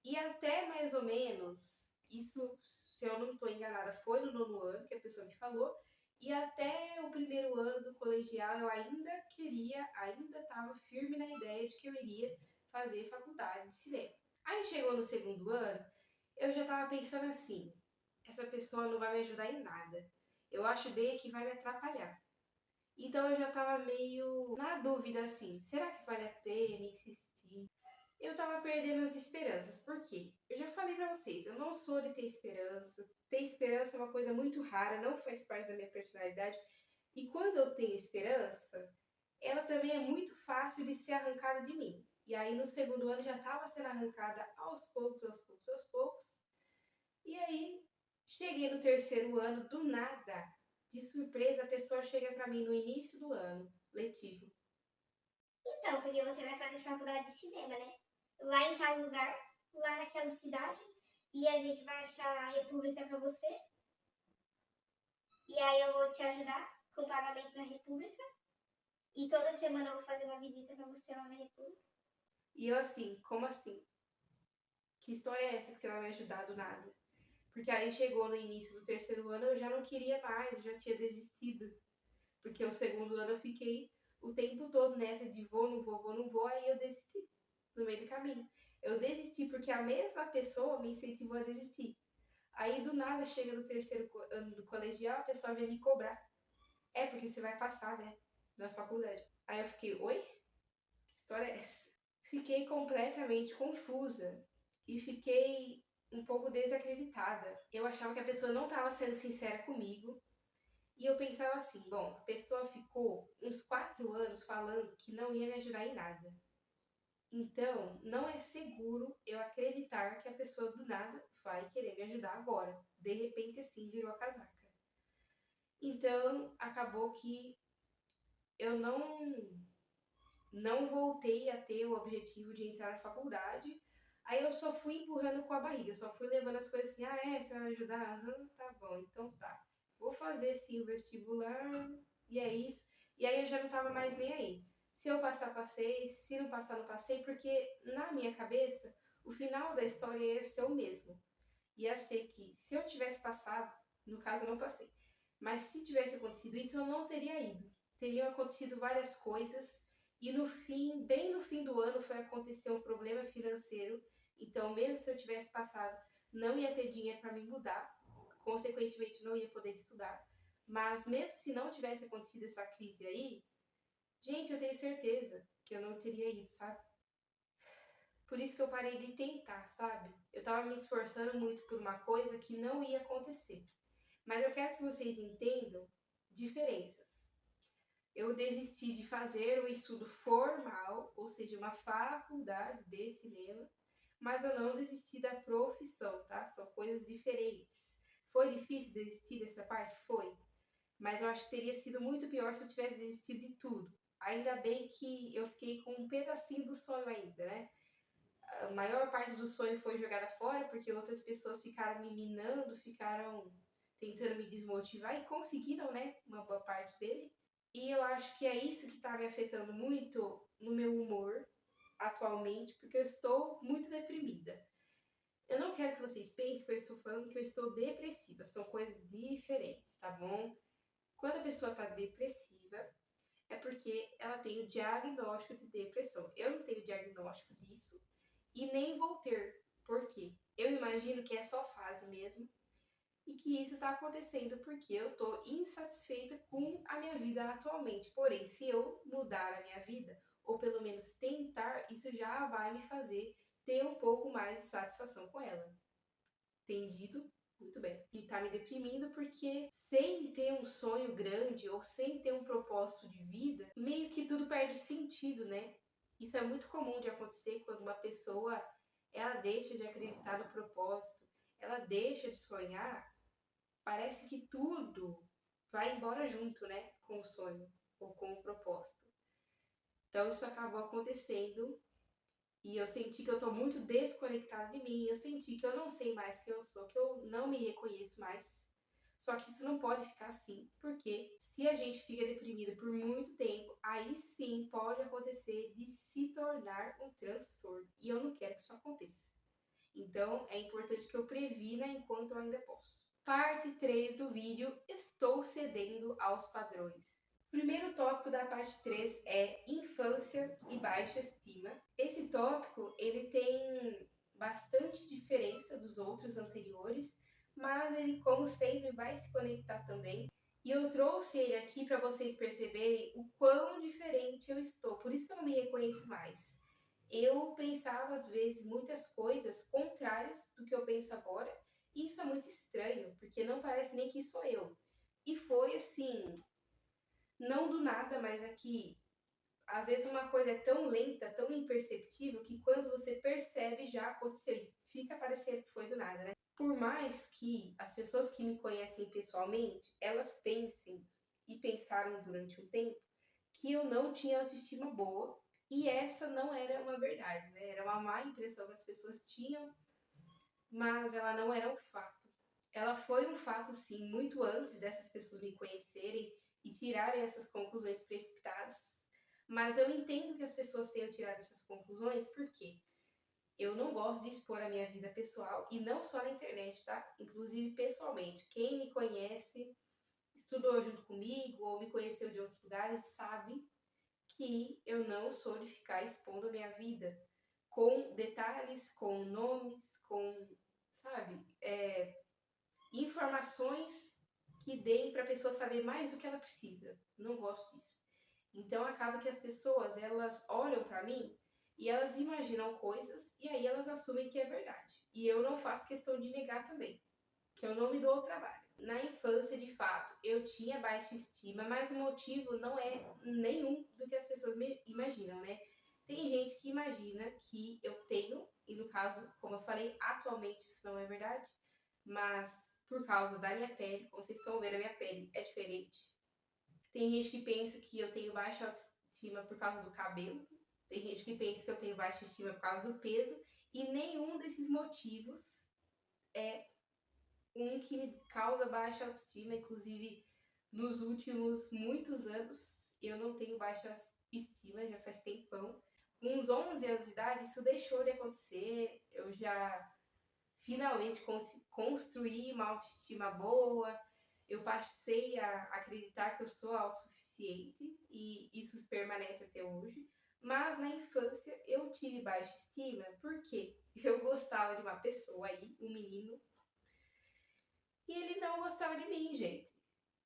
e até mais ou menos, isso, se eu não estou enganada, foi no nono ano que a pessoa me falou, e até o primeiro ano do colegial eu ainda estava firme na ideia de que eu iria fazer faculdade de cinema. Aí chegou no segundo ano, eu já estava pensando assim, essa pessoa não vai me ajudar em nada. Eu acho bem que vai me atrapalhar. Então eu já estava meio na dúvida assim, será que vale a pena insistir? Eu tava perdendo as esperanças. Por quê? Eu já falei pra vocês, eu não sou de ter esperança. Ter esperança é uma coisa muito rara, não faz parte da minha personalidade. E quando eu tenho esperança, ela também é muito fácil de ser arrancada de mim. E aí no segundo ano já estava sendo arrancada aos poucos, aos poucos, aos poucos. E aí cheguei no terceiro ano, do nada, de surpresa, a pessoa chega para mim no início do ano letivo. Então, porque você vai fazer faculdade de cinema, né? Lá em tal lugar, lá naquela cidade, e a gente vai achar a república pra você. E aí eu vou te ajudar com o pagamento na república. E toda semana eu vou fazer uma visita pra você lá na república. E eu assim, como assim? Que história é essa que você vai me ajudar do nada? Porque aí chegou no início do terceiro ano, eu já não queria mais, eu já tinha desistido. Porque o segundo ano eu fiquei o tempo todo nessa de vou, não vou, vou, não vou, aí eu desisti no meio do caminho. Eu desisti porque a mesma pessoa me incentivou a desistir. Aí do nada chega no terceiro ano do colegial, a pessoa vem me cobrar. É porque você vai passar, né? Na faculdade. Aí eu fiquei, oi? Que história é essa? fiquei completamente confusa e fiquei um pouco desacreditada. Eu achava que a pessoa não estava sendo sincera comigo. E eu pensava assim, bom, a pessoa ficou uns 4 anos falando que não ia me ajudar em nada. Então, não é seguro eu acreditar que a pessoa do nada vai querer me ajudar agora. De repente, assim, virou a casaca. Então, acabou que eu não voltei a ter o objetivo de entrar na faculdade. Aí eu só fui empurrando com a barriga, só fui levando as coisas assim, você vai me ajudar? Aham, tá bom, então tá. Vou fazer sim o vestibular, e é isso. E aí eu já não tava mais nem aí. Se eu passar, passei, se não passar, não passei, porque na minha cabeça, o final da história ia ser o mesmo. Ia ser que se eu tivesse passado, no caso eu não passei, mas se tivesse acontecido isso, eu não teria ido. Teriam acontecido várias coisas, e no fim, bem no fim do ano, foi acontecer um problema financeiro. Então, mesmo se eu tivesse passado, não ia ter dinheiro para me mudar, consequentemente, não ia poder estudar. Mas mesmo se não tivesse acontecido essa crise aí, gente, eu tenho certeza que eu não teria ido, sabe? Por isso que eu parei de tentar, sabe? Eu tava me esforçando muito por uma coisa que não ia acontecer. Mas eu quero que vocês entendam diferenças. Eu desisti de fazer o estudo formal, ou seja, uma faculdade de cinema, mas eu não desisti da profissão, tá? São coisas diferentes. Foi difícil desistir dessa parte? Foi. Mas eu acho que teria sido muito pior se eu tivesse desistido de tudo. Ainda bem que eu fiquei com um pedacinho do sonho ainda, né? A maior parte do sonho foi jogada fora, porque outras pessoas ficaram me minando, ficaram tentando me desmotivar e conseguiram, né? Uma boa parte dele. E eu acho que é isso que está me afetando muito no meu humor atualmente, porque eu estou muito deprimida. Eu não quero que vocês pensem que eu estou falando que eu estou depressiva, são coisas diferentes, tá bom? Quando a pessoa está depressiva, é porque ela tem o diagnóstico de depressão. Eu não tenho diagnóstico disso e nem vou ter. Por quê? Eu imagino que é só fase mesmo e que isso está acontecendo porque eu estou insatisfeita com a minha vida atualmente. Porém, se eu mudar a minha vida, ou pelo menos tentar, isso já vai me fazer ter um pouco mais de satisfação com ela. Entendido? Muito bem. E tá me deprimindo porque sem ter um sonho grande ou sem ter um propósito de vida, meio que tudo perde sentido, né? Isso é muito comum de acontecer quando uma pessoa ela deixa de acreditar no propósito, ela deixa de sonhar, parece que tudo vai embora junto, né, com o sonho ou com o propósito. Então isso acabou acontecendo e eu senti que eu tô muito desconectada de mim, eu senti que eu não sei mais quem eu sou, que eu não me reconheço mais. Só que isso não pode ficar assim, porque se a gente fica deprimido por muito tempo, aí sim pode acontecer de se tornar um transtorno. E eu não quero que isso aconteça. Então é importante que eu previna enquanto eu ainda posso. Parte 3 do vídeo, estou cedendo aos padrões. O primeiro tópico da parte 3 é infância e baixa estima. Esse tópico, ele tem bastante diferença dos outros anteriores, mas ele, como sempre, vai se conectar também. E eu trouxe ele aqui para vocês perceberem o quão diferente eu estou. Por isso que eu não me reconheço mais. Eu pensava, às vezes, muitas coisas contrárias do que eu penso agora, e isso é muito estranho, porque não parece nem que sou eu. E foi assim, não do nada, mas aqui, às vezes uma coisa é tão lenta, tão imperceptível, que quando você percebe já aconteceu. E fica parecendo que foi do nada, né? Por mais que as pessoas que me conhecem pessoalmente, elas pensem e pensaram durante um tempo que eu não tinha autoestima boa, e essa não era uma verdade, né? Era uma má impressão que as pessoas tinham, mas ela não era um fato. Ela foi um fato, sim, muito antes dessas pessoas me conhecerem e tirarem essas conclusões precipitadas. Mas eu entendo que as pessoas tenham tirado essas conclusões porque eu não gosto de expor a minha vida pessoal e não só na internet, tá? Inclusive pessoalmente. Quem me conhece, estudou junto comigo ou me conheceu de outros lugares, sabe que eu não sou de ficar expondo a minha vida com detalhes, com nomes, com, sabe, informações que deem para a pessoa saber mais do que ela precisa. Não gosto disso. Então acaba que as pessoas, elas olham para mim E elas imaginam coisas e aí elas assumem que é verdade. E eu não faço questão de negar também, que eu não me dou ao trabalho. Na infância, de fato, eu tinha baixa estima, mas o motivo não é nenhum do que as pessoas me imaginam, né? Tem gente que imagina que eu tenho, e no caso, como eu falei, atualmente isso não é verdade, mas por causa da minha pele, como vocês estão vendo, a minha pele é diferente. Tem gente que pensa que eu tenho baixa estima por causa do cabelo, tem gente que pensa que eu tenho baixa estima por causa do peso, e nenhum desses motivos é um que me causa baixa autoestima. Inclusive, nos últimos muitos anos, eu não tenho baixa estima, já faz tempão. Com uns 11 anos de idade, isso deixou de acontecer. Eu já finalmente construí uma autoestima boa. Eu passei a acreditar que eu sou autossuficiente e isso permanece até hoje. Mas na infância eu tive baixa estima porque eu gostava de uma pessoa aí, um menino, e ele não gostava de mim, gente.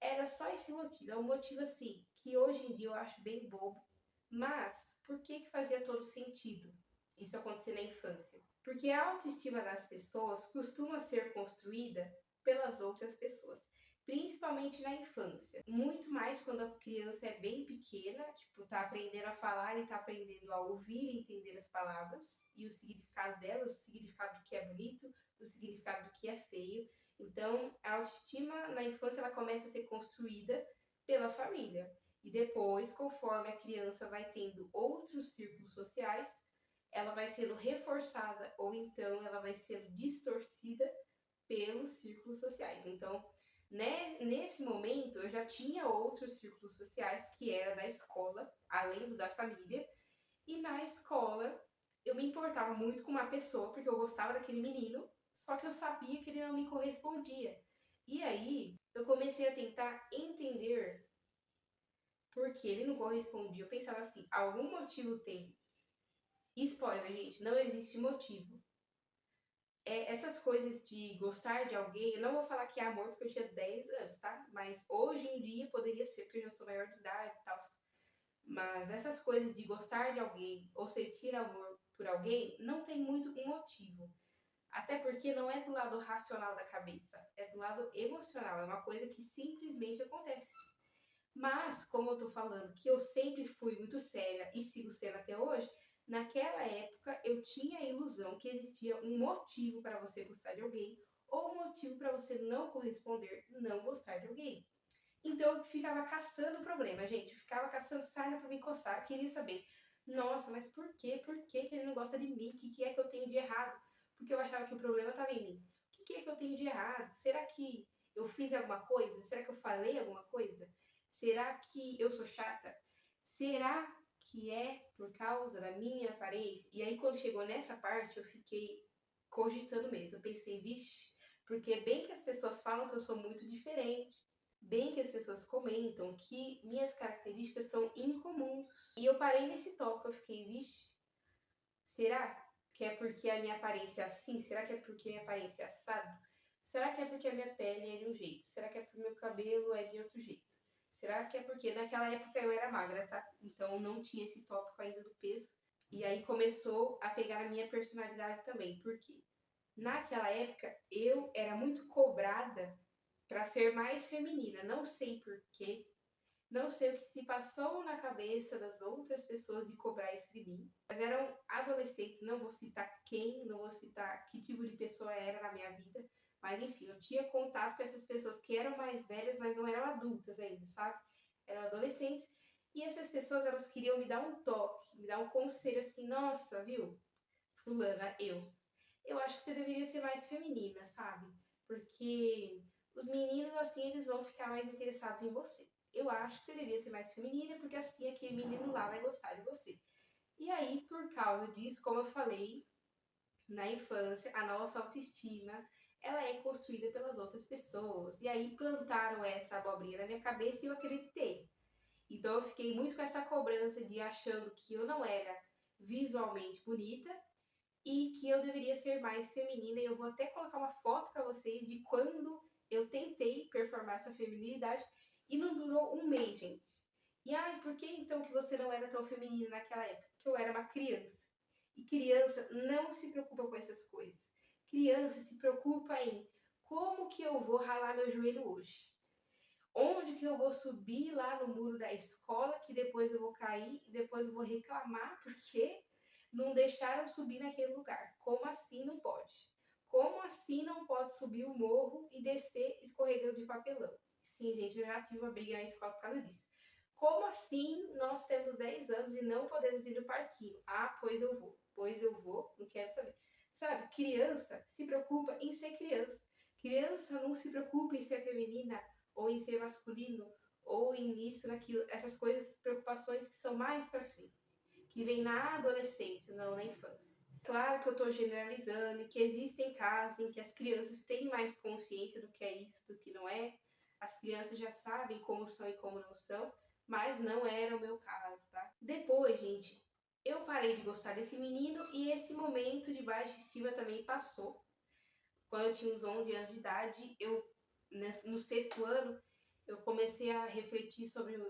Era só esse motivo. É um motivo assim que hoje em dia eu acho bem bobo, mas por que que fazia todo sentido isso acontecer na infância? Porque a autoestima das pessoas costuma ser construída pelas outras pessoas, principalmente na infância. Muito mais quando a criança é bem pequena, tipo, tá aprendendo a falar e tá aprendendo a ouvir e entender as palavras e o significado delas, o significado do que é bonito, o significado do que é feio. Então, a autoestima na infância ela começa a ser construída pela família. E depois, conforme a criança vai tendo outros círculos sociais, ela vai sendo reforçada ou então ela vai sendo distorcida pelos círculos sociais. Então, né, nesse momento, eu já tinha outros círculos sociais que era da escola, além do da família. E na escola, eu me importava muito com uma pessoa, porque eu gostava daquele menino, só que eu sabia que ele não me correspondia. E aí, eu comecei a tentar entender por que ele não correspondia. Eu pensava assim, algum motivo tem. E spoiler, gente, não existe motivo. Essas coisas de gostar de alguém, eu não vou falar que é amor porque eu tinha 10 anos, tá? Mas hoje em dia poderia ser, porque eu já sou maior de idade e tal. Mas essas coisas de gostar de alguém ou sentir amor por alguém não tem muito um motivo. Até porque não é do lado racional da cabeça, é do lado emocional, é uma coisa que simplesmente acontece. Mas, como eu tô falando que eu sempre fui muito séria e sigo sendo até hoje, naquela época eu tinha a ilusão que existia um motivo para você gostar de alguém ou um motivo para você não corresponder, não gostar de alguém. Então eu ficava caçando problema, gente. Eu ficava caçando sarna pra me coçar. Eu queria saber, nossa, mas por quê? Por que que ele não gosta de mim? O que é que eu tenho de errado? Porque eu achava que o problema estava em mim. O que é que eu tenho de errado? Será que eu fiz alguma coisa? Será que eu falei alguma coisa? Será que eu sou chata? Será que é por causa da minha aparência? E aí quando chegou nessa parte, eu fiquei cogitando mesmo. Eu pensei, vixe, porque bem que as pessoas falam que eu sou muito diferente. Bem que as pessoas comentam que minhas características são incomuns. E eu parei nesse tópico, eu fiquei, vixe, será que é porque a minha aparência é assim? Será que é porque a minha aparência é assado? Será que é porque a minha pele é de um jeito? Será que é porque o meu cabelo é de outro jeito? Será que é porque naquela época eu era magra, tá? Então não tinha esse tópico ainda do peso. E aí começou a pegar a minha personalidade também. Por quê? Naquela época eu era muito cobrada para ser mais feminina. Não sei porquê, não sei o que se passou na cabeça das outras pessoas de cobrar isso de mim. Mas eram adolescentes, não vou citar quem, não vou citar que tipo de pessoa era na minha vida. Mas enfim, eu tinha contato com essas pessoas que eram mais velhas, mas não eram adultas ainda, sabe? Eram adolescentes. E essas pessoas, elas queriam me dar um toque, me dar um conselho assim, nossa, viu? Fulana, eu acho que você deveria ser mais feminina, sabe? Porque os meninos, assim, eles vão ficar mais interessados em você. Eu acho que você devia ser mais feminina, porque assim aquele menino lá vai gostar de você. E aí, por causa disso, como eu falei, na infância, a nossa autoestima, ela é construída pelas outras pessoas. E aí plantaram essa abobrinha na minha cabeça e eu acreditei. Então eu fiquei muito com essa cobrança de achando que eu não era visualmente bonita e que eu deveria ser mais feminina. E eu vou até colocar uma foto para vocês de quando eu tentei performar essa feminilidade e não durou um mês, gente. E ai, por que então que você não era tão feminina naquela época? Porque eu era uma criança. E criança não se preocupa com essas coisas. Criança se preocupa em como que eu vou ralar meu joelho hoje? Onde que eu vou subir lá no muro da escola, que depois eu vou cair e depois eu vou reclamar porque não deixaram subir naquele lugar? Como assim não pode? Como assim não pode subir o morro e descer escorregando de papelão? Sim, gente, eu já tive uma briga na escola por causa disso. Como assim nós temos 10 anos e não podemos ir no parquinho? Ah, pois eu vou, não quero saber. Sabe, criança se preocupa em ser criança. Criança não se preocupa em ser feminina ou em ser masculino ou em isso, naquilo, essas coisas, preocupações que são mais para frente, que vem na adolescência, não na infância. Claro que eu estou generalizando e que existem casos em que as crianças têm mais consciência do que é isso, do que não é. As crianças já sabem como são e como não são, mas não era o meu caso, tá? Depois, gente, eu parei de gostar desse menino e esse momento de baixa estima também passou. Quando eu tinha uns 11 anos de idade, no sexto ano, eu comecei a refletir sobre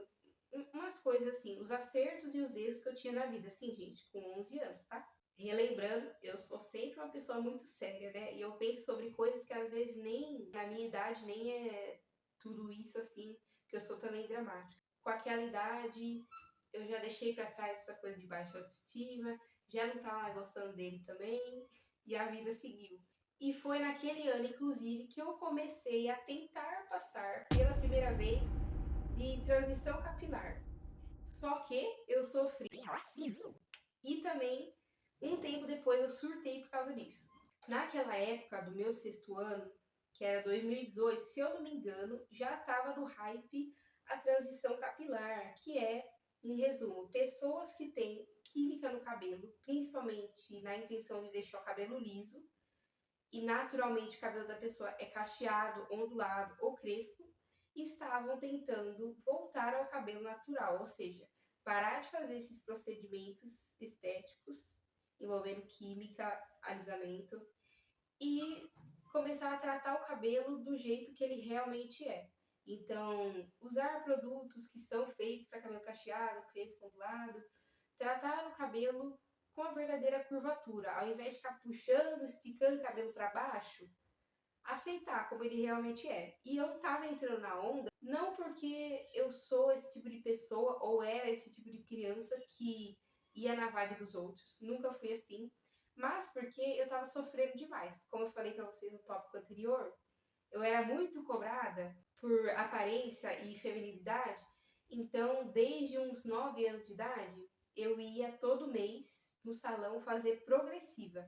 umas coisas assim, os acertos e os erros que eu tinha na vida. Assim, gente, com 11 anos, tá? Relembrando, eu sou sempre uma pessoa muito séria, né? E eu penso sobre coisas que às vezes nem, na minha idade, nem é tudo isso assim, que eu sou também dramática. Com aquela idade, eu já deixei para trás essa coisa de baixa autoestima, já não tava gostando dele também, e a vida seguiu. E foi naquele ano, inclusive, que eu comecei a tentar passar pela primeira vez de transição capilar. Só que eu sofri racismo. E também, um tempo depois, eu surtei por causa disso. Naquela época do meu sexto ano, que era 2018, se eu não me engano, já estava no hype a transição capilar, que é, em resumo, pessoas que têm química no cabelo, principalmente na intenção de deixar o cabelo liso, e naturalmente o cabelo da pessoa é cacheado, ondulado ou crespo, e estavam tentando voltar ao cabelo natural, ou seja, parar de fazer esses procedimentos estéticos envolvendo química, alisamento e começar a tratar o cabelo do jeito que ele realmente é. Então, usar produtos que são feitos para cabelo cacheado, crespo, ondulado, tratar o cabelo com a verdadeira curvatura, ao invés de ficar puxando, esticando o cabelo para baixo, aceitar como ele realmente é. E eu tava entrando na onda, não porque eu sou esse tipo de pessoa ou era esse tipo de criança que ia na vibe dos outros, nunca fui assim, mas porque eu tava sofrendo demais. Como eu falei para vocês no tópico anterior, eu era muito cobrada por aparência e feminilidade, então desde uns 9 anos de idade, eu ia todo mês no salão fazer progressiva.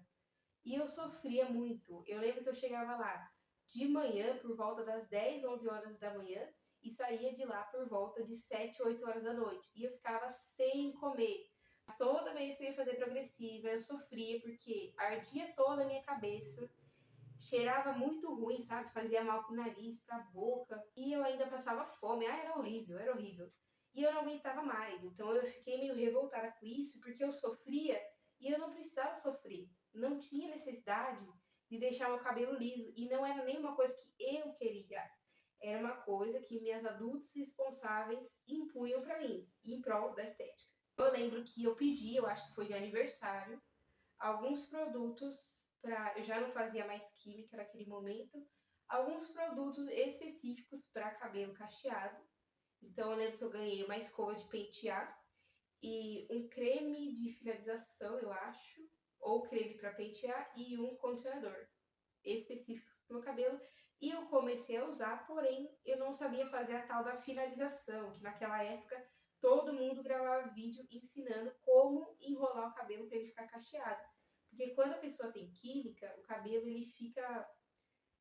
E eu sofria muito. Eu lembro que eu chegava lá de manhã, por volta das 10, 11 horas da manhã, e saía de lá por volta de 7, 8 horas da noite. E eu ficava sem comer. Toda vez que eu ia fazer progressiva, eu sofria porque ardia toda a minha cabeça, cheirava muito ruim, sabe? Fazia mal pro nariz, pra boca. E eu ainda passava fome. Ah, era horrível, era horrível. E eu não aguentava mais. Então eu fiquei meio revoltada com isso, porque eu sofria e eu não precisava sofrer. Não tinha necessidade de deixar meu cabelo liso. E não era nem uma coisa que eu queria. Era uma coisa que minhas adultas responsáveis impunham pra mim, em prol da estética. Eu lembro que eu pedi, eu acho que foi de aniversário, alguns produtos para, eu já não fazia mais química naquele momento, alguns produtos específicos para cabelo cacheado. Então eu lembro que eu ganhei uma escova de pentear e um creme de finalização, eu acho, ou creme para pentear e um condicionador específicos para o meu cabelo. E eu comecei a usar, porém eu não sabia fazer a tal da finalização, que naquela época todo mundo gravava vídeo ensinando como enrolar o cabelo para ele ficar cacheado. Porque quando a pessoa tem química, o cabelo ele fica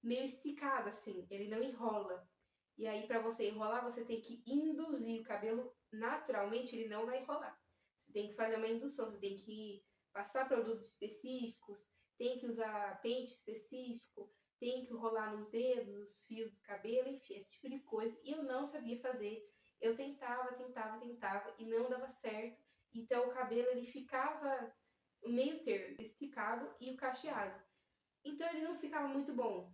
meio esticado assim, ele não enrola. E aí para você enrolar, você tem que induzir o cabelo naturalmente, ele não vai enrolar. Você tem que fazer uma indução, você tem que passar produtos específicos, tem que usar pente específico, tem que rolar nos dedos os fios do cabelo, enfim, esse tipo de coisa. E eu não sabia fazer. Eu tentava e não dava certo. Então o cabelo ele ficava meio termo, esticado e o cacheado. Então ele não ficava muito bom.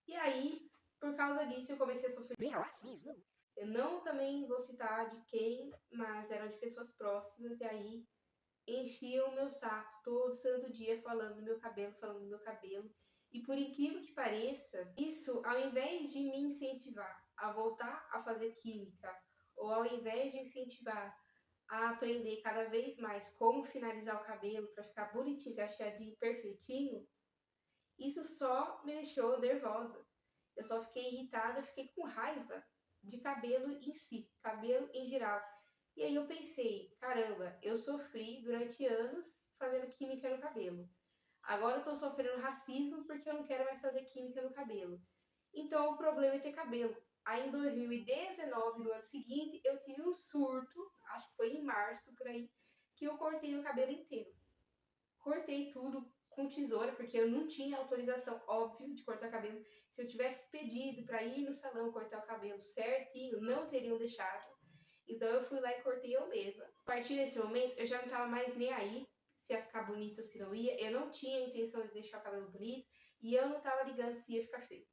E aí, por causa disso, eu comecei a sofrer racismo. Eu não também vou citar de quem, mas eram de pessoas próximas, e aí enchiam o meu saco todo santo dia falando do meu cabelo, falando do meu cabelo. E por incrível que pareça, isso, ao invés de me incentivar a voltar a fazer química, ou ao invés de incentivar a aprender cada vez mais como finalizar o cabelo para ficar bonitinho, cacheadinho, perfeitinho, isso só me deixou nervosa. Eu só fiquei irritada, fiquei com raiva de cabelo em si, cabelo em geral. E aí eu pensei, caramba, eu sofri durante anos fazendo química no cabelo. Agora eu tô sofrendo racismo porque eu não quero mais fazer química no cabelo. Então o problema é ter cabelo. Aí em 2019, no ano seguinte, eu tive um surto, acho que foi em março por aí, que eu cortei o cabelo inteiro. Cortei tudo com tesoura, porque eu não tinha autorização, óbvio, de cortar cabelo. Se eu tivesse pedido para ir no salão cortar o cabelo certinho, não teriam deixado. Então eu fui lá e cortei eu mesma. A partir desse momento, eu já não tava mais nem aí se ia ficar bonito ou se não ia. Eu não tinha a intenção de deixar o cabelo bonito e eu não tava ligando se ia ficar feio.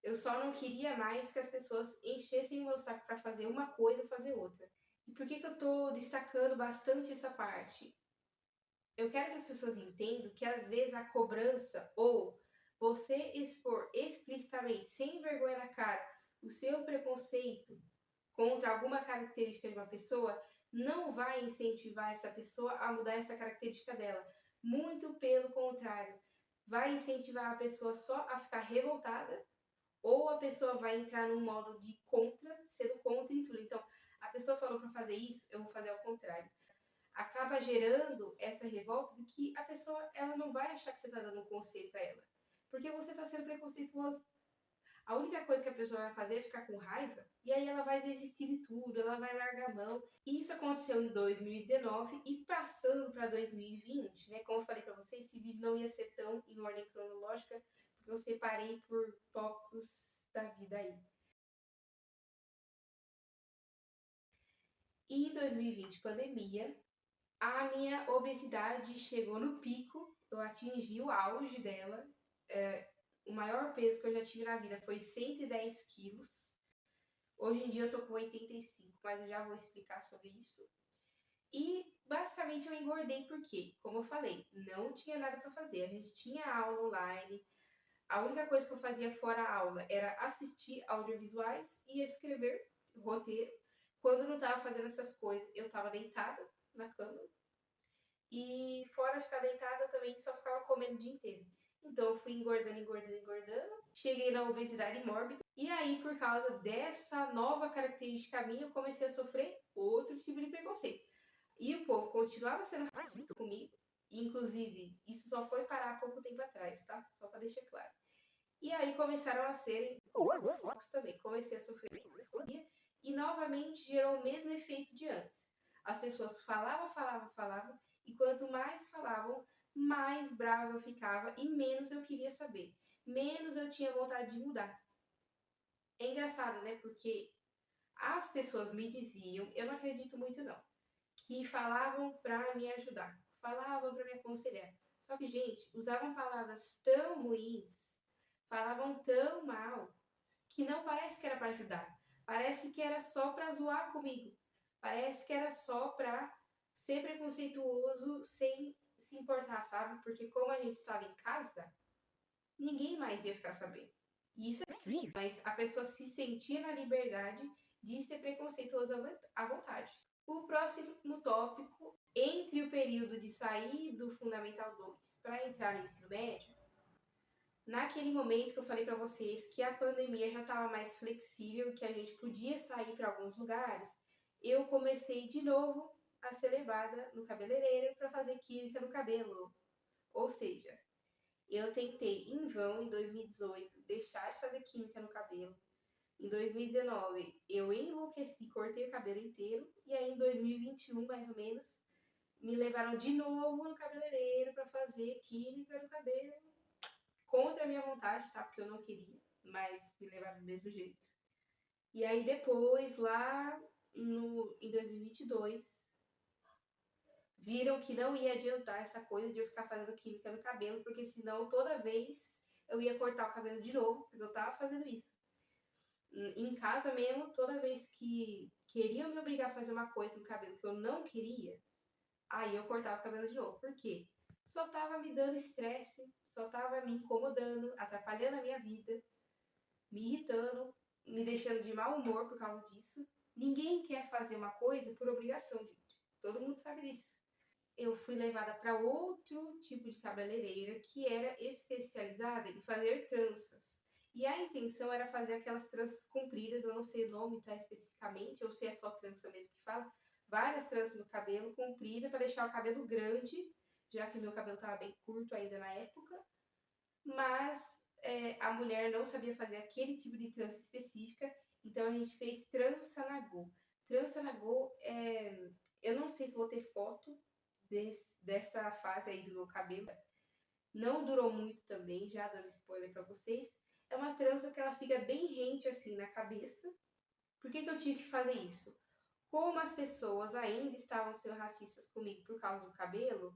Eu só não queria mais que as pessoas enchessem o meu saco para fazer uma coisa ou fazer outra. E por que eu tô destacando bastante essa parte? Eu quero que as pessoas entendam que às vezes a cobrança ou você expor explicitamente, sem vergonha na cara, o seu preconceito contra alguma característica de uma pessoa, não vai incentivar essa pessoa a mudar essa característica dela. Muito pelo contrário, vai incentivar a pessoa só a ficar revoltada, ou a pessoa vai entrar num modo de contra, sendo contra e tudo. Então, a pessoa falou para fazer isso, eu vou fazer ao contrário. Acaba gerando essa revolta de que a pessoa ela não vai achar que você está dando um conselho para ela, porque você está sendo preconceituoso. A única coisa que a pessoa vai fazer é ficar com raiva e aí ela vai desistir de tudo, ela vai largar a mão. E isso aconteceu em 2019 e passando para 2020, né? Como eu falei para vocês, esse vídeo não ia ser tão em ordem cronológica, porque eu separei por tópicos da vida aí. E em 2020, pandemia, a minha obesidade chegou no pico, eu atingi o auge dela. O maior peso que eu já tive na vida foi 110 quilos. Hoje em dia eu tô com 85, mas eu já vou explicar sobre isso. E basicamente eu engordei porque, como eu falei, não tinha nada para fazer. A gente tinha aula online. A única coisa que eu fazia fora a aula era assistir audiovisuais e escrever roteiro. Quando eu não estava fazendo essas coisas, eu estava deitada na cama. E fora ficar deitada, eu também só ficava comendo o dia inteiro. Então eu fui engordando, engordando, engordando. Cheguei na obesidade mórbida. E aí, por causa dessa nova característica minha, eu comecei a sofrer outro tipo de preconceito. E o povo continuava sendo racista comigo. Inclusive, isso só foi parar há pouco tempo atrás, tá? Só pra deixar claro. E aí começaram a serem homofóbicos também. Comecei a sofrer homofobia e novamente gerou o mesmo efeito de antes. As pessoas falavam, falavam, falavam, e quanto mais falavam, mais brava eu ficava e menos eu queria saber. Menos eu tinha vontade de mudar. É engraçado, né? Porque as pessoas me diziam, eu não acredito muito não, que falavam pra me ajudar, falavam pra me aconselhar. Só que, gente, usavam palavras tão ruins, falavam tão mal, que não parece que era para ajudar. Parece que era só para zoar comigo. Parece que era só para ser preconceituoso sem se importar, sabe? Porque como a gente estava em casa, ninguém mais ia ficar sabendo. E isso é crime, mas a pessoa se sentia na liberdade de ser preconceituosa à vontade. O próximo tópico, entre o período de sair do Fundamental 2 para entrar no ensino médio, naquele momento que eu falei para vocês que a pandemia já estava mais flexível, que a gente podia sair para alguns lugares, eu comecei de novo a ser levada no cabeleireiro para fazer química no cabelo. Ou seja, eu tentei em vão em 2018 deixar de fazer química no cabelo. Em 2019 eu enlouqueci, cortei o cabelo inteiro e aí em 2021 mais ou menos me levaram de novo no cabeleireiro para fazer química no cabelo. Contra a minha vontade, tá? Porque eu não queria, mas me levaram do mesmo jeito. E aí depois, lá em 2022, viram que não ia adiantar essa coisa de eu ficar fazendo química no cabelo, porque senão toda vez eu ia cortar o cabelo de novo, porque eu tava fazendo isso. Em casa mesmo, toda vez que queriam me obrigar a fazer uma coisa no cabelo que eu não queria, Aí eu cortava o cabelo de novo. Por quê? Só tava me dando estresse, só tava me incomodando, atrapalhando a minha vida, me irritando, me deixando de mau humor por causa disso. Ninguém quer fazer uma coisa por obrigação, gente. Todo mundo sabe disso. Eu fui levada para outro tipo de cabeleireira que era especializada em fazer tranças. E a intenção era fazer aquelas tranças compridas, eu não sei o nome, tá, especificamente, ou se é só trança mesmo que fala, várias tranças no cabelo comprida para deixar o cabelo grande, já que meu cabelo estava bem curto ainda na época, mas a mulher não sabia fazer aquele tipo de trança específica, então a gente fez trança nagô. Trança nagô, eu não sei se vou ter foto dessa fase aí do meu cabelo. Não durou muito também, já dando spoiler para vocês. É uma trança que ela fica bem rente assim na cabeça. Por que eu tive que fazer isso? Como as pessoas ainda estavam sendo racistas comigo por causa do cabelo,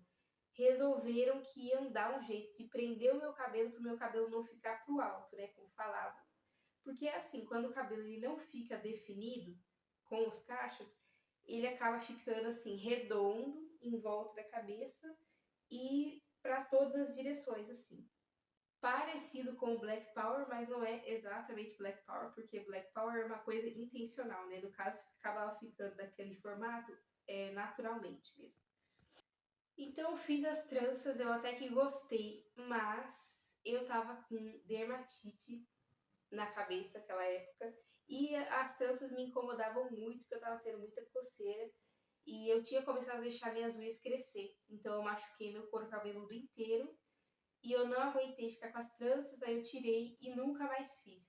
resolveram que iam dar um jeito de prender o meu cabelo para o meu cabelo não ficar pro alto, né, como falavam. Porque assim, quando o cabelo ele não fica definido com os cachos, ele acaba ficando assim redondo em volta da cabeça e para todas as direções assim. Parecido com o Black Power, mas não é exatamente Black Power, porque Black Power é uma coisa intencional, né? No caso, acabava ficando daquele formato naturalmente mesmo. Então eu fiz as tranças, eu até que gostei, mas eu tava com dermatite na cabeça naquela época e as tranças me incomodavam muito, porque eu tava tendo muita coceira e eu tinha começado a deixar minhas unhas crescer. Então eu machuquei meu couro cabeludo inteiro e eu não aguentei ficar com as tranças, aí eu tirei e nunca mais fiz.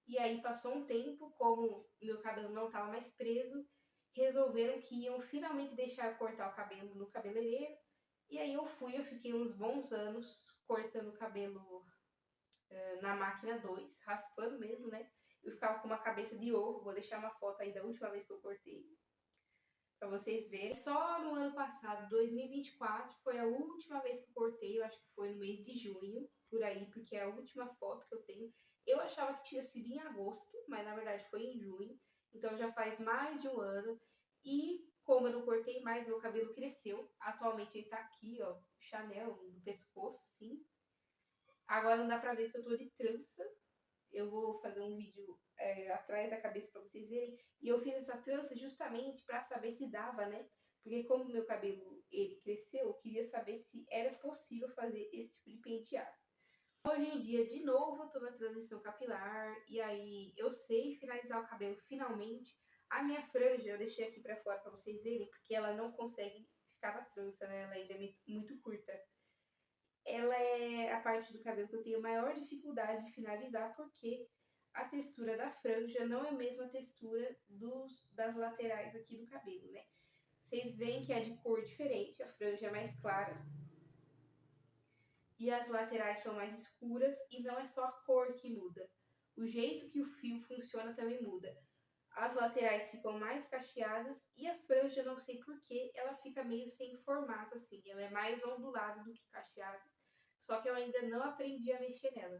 E aí passou um tempo, como meu cabelo não estava mais preso, resolveram que iam finalmente deixar eu cortar o cabelo no cabeleireiro. E aí eu fiquei uns bons anos cortando o cabelo na máquina 2, raspando mesmo, né? Eu ficava com uma cabeça de ovo, vou deixar uma foto aí da última vez que eu cortei, para vocês verem. Só no ano passado, 2024, foi a última vez que eu cortei, eu acho que foi no mês de junho, por aí, porque é a última foto que eu tenho. Eu achava que tinha sido em agosto, mas na verdade foi em junho, então já faz mais de um ano. E como eu não cortei mais, meu cabelo cresceu. Atualmente ele tá aqui, ó, Chanel no pescoço, assim. Agora não dá pra ver que eu tô de trança. Eu vou fazer um vídeo atrás da cabeça para vocês verem. E eu fiz essa trança justamente para saber se dava, né? Porque como meu cabelo ele cresceu, eu queria saber se era possível fazer esse tipo de penteado. Hoje em dia, de novo, eu tô na transição capilar e aí eu sei finalizar o cabelo finalmente. A minha franja eu deixei aqui para fora para vocês verem, porque ela não consegue ficar na trança, né? Ela ainda é muito curta. Ela é a parte do cabelo que eu tenho maior dificuldade de finalizar, porque a textura da franja não é a mesma textura das laterais aqui do cabelo, né? Vocês veem que é de cor diferente, a franja é mais clara e as laterais são mais escuras, e não é só a cor que muda. O jeito que o fio funciona também muda. As laterais ficam mais cacheadas e a franja, não sei porquê, ela fica meio sem formato assim, ela é mais ondulada do que cacheada. Só que eu ainda não aprendi a mexer nela.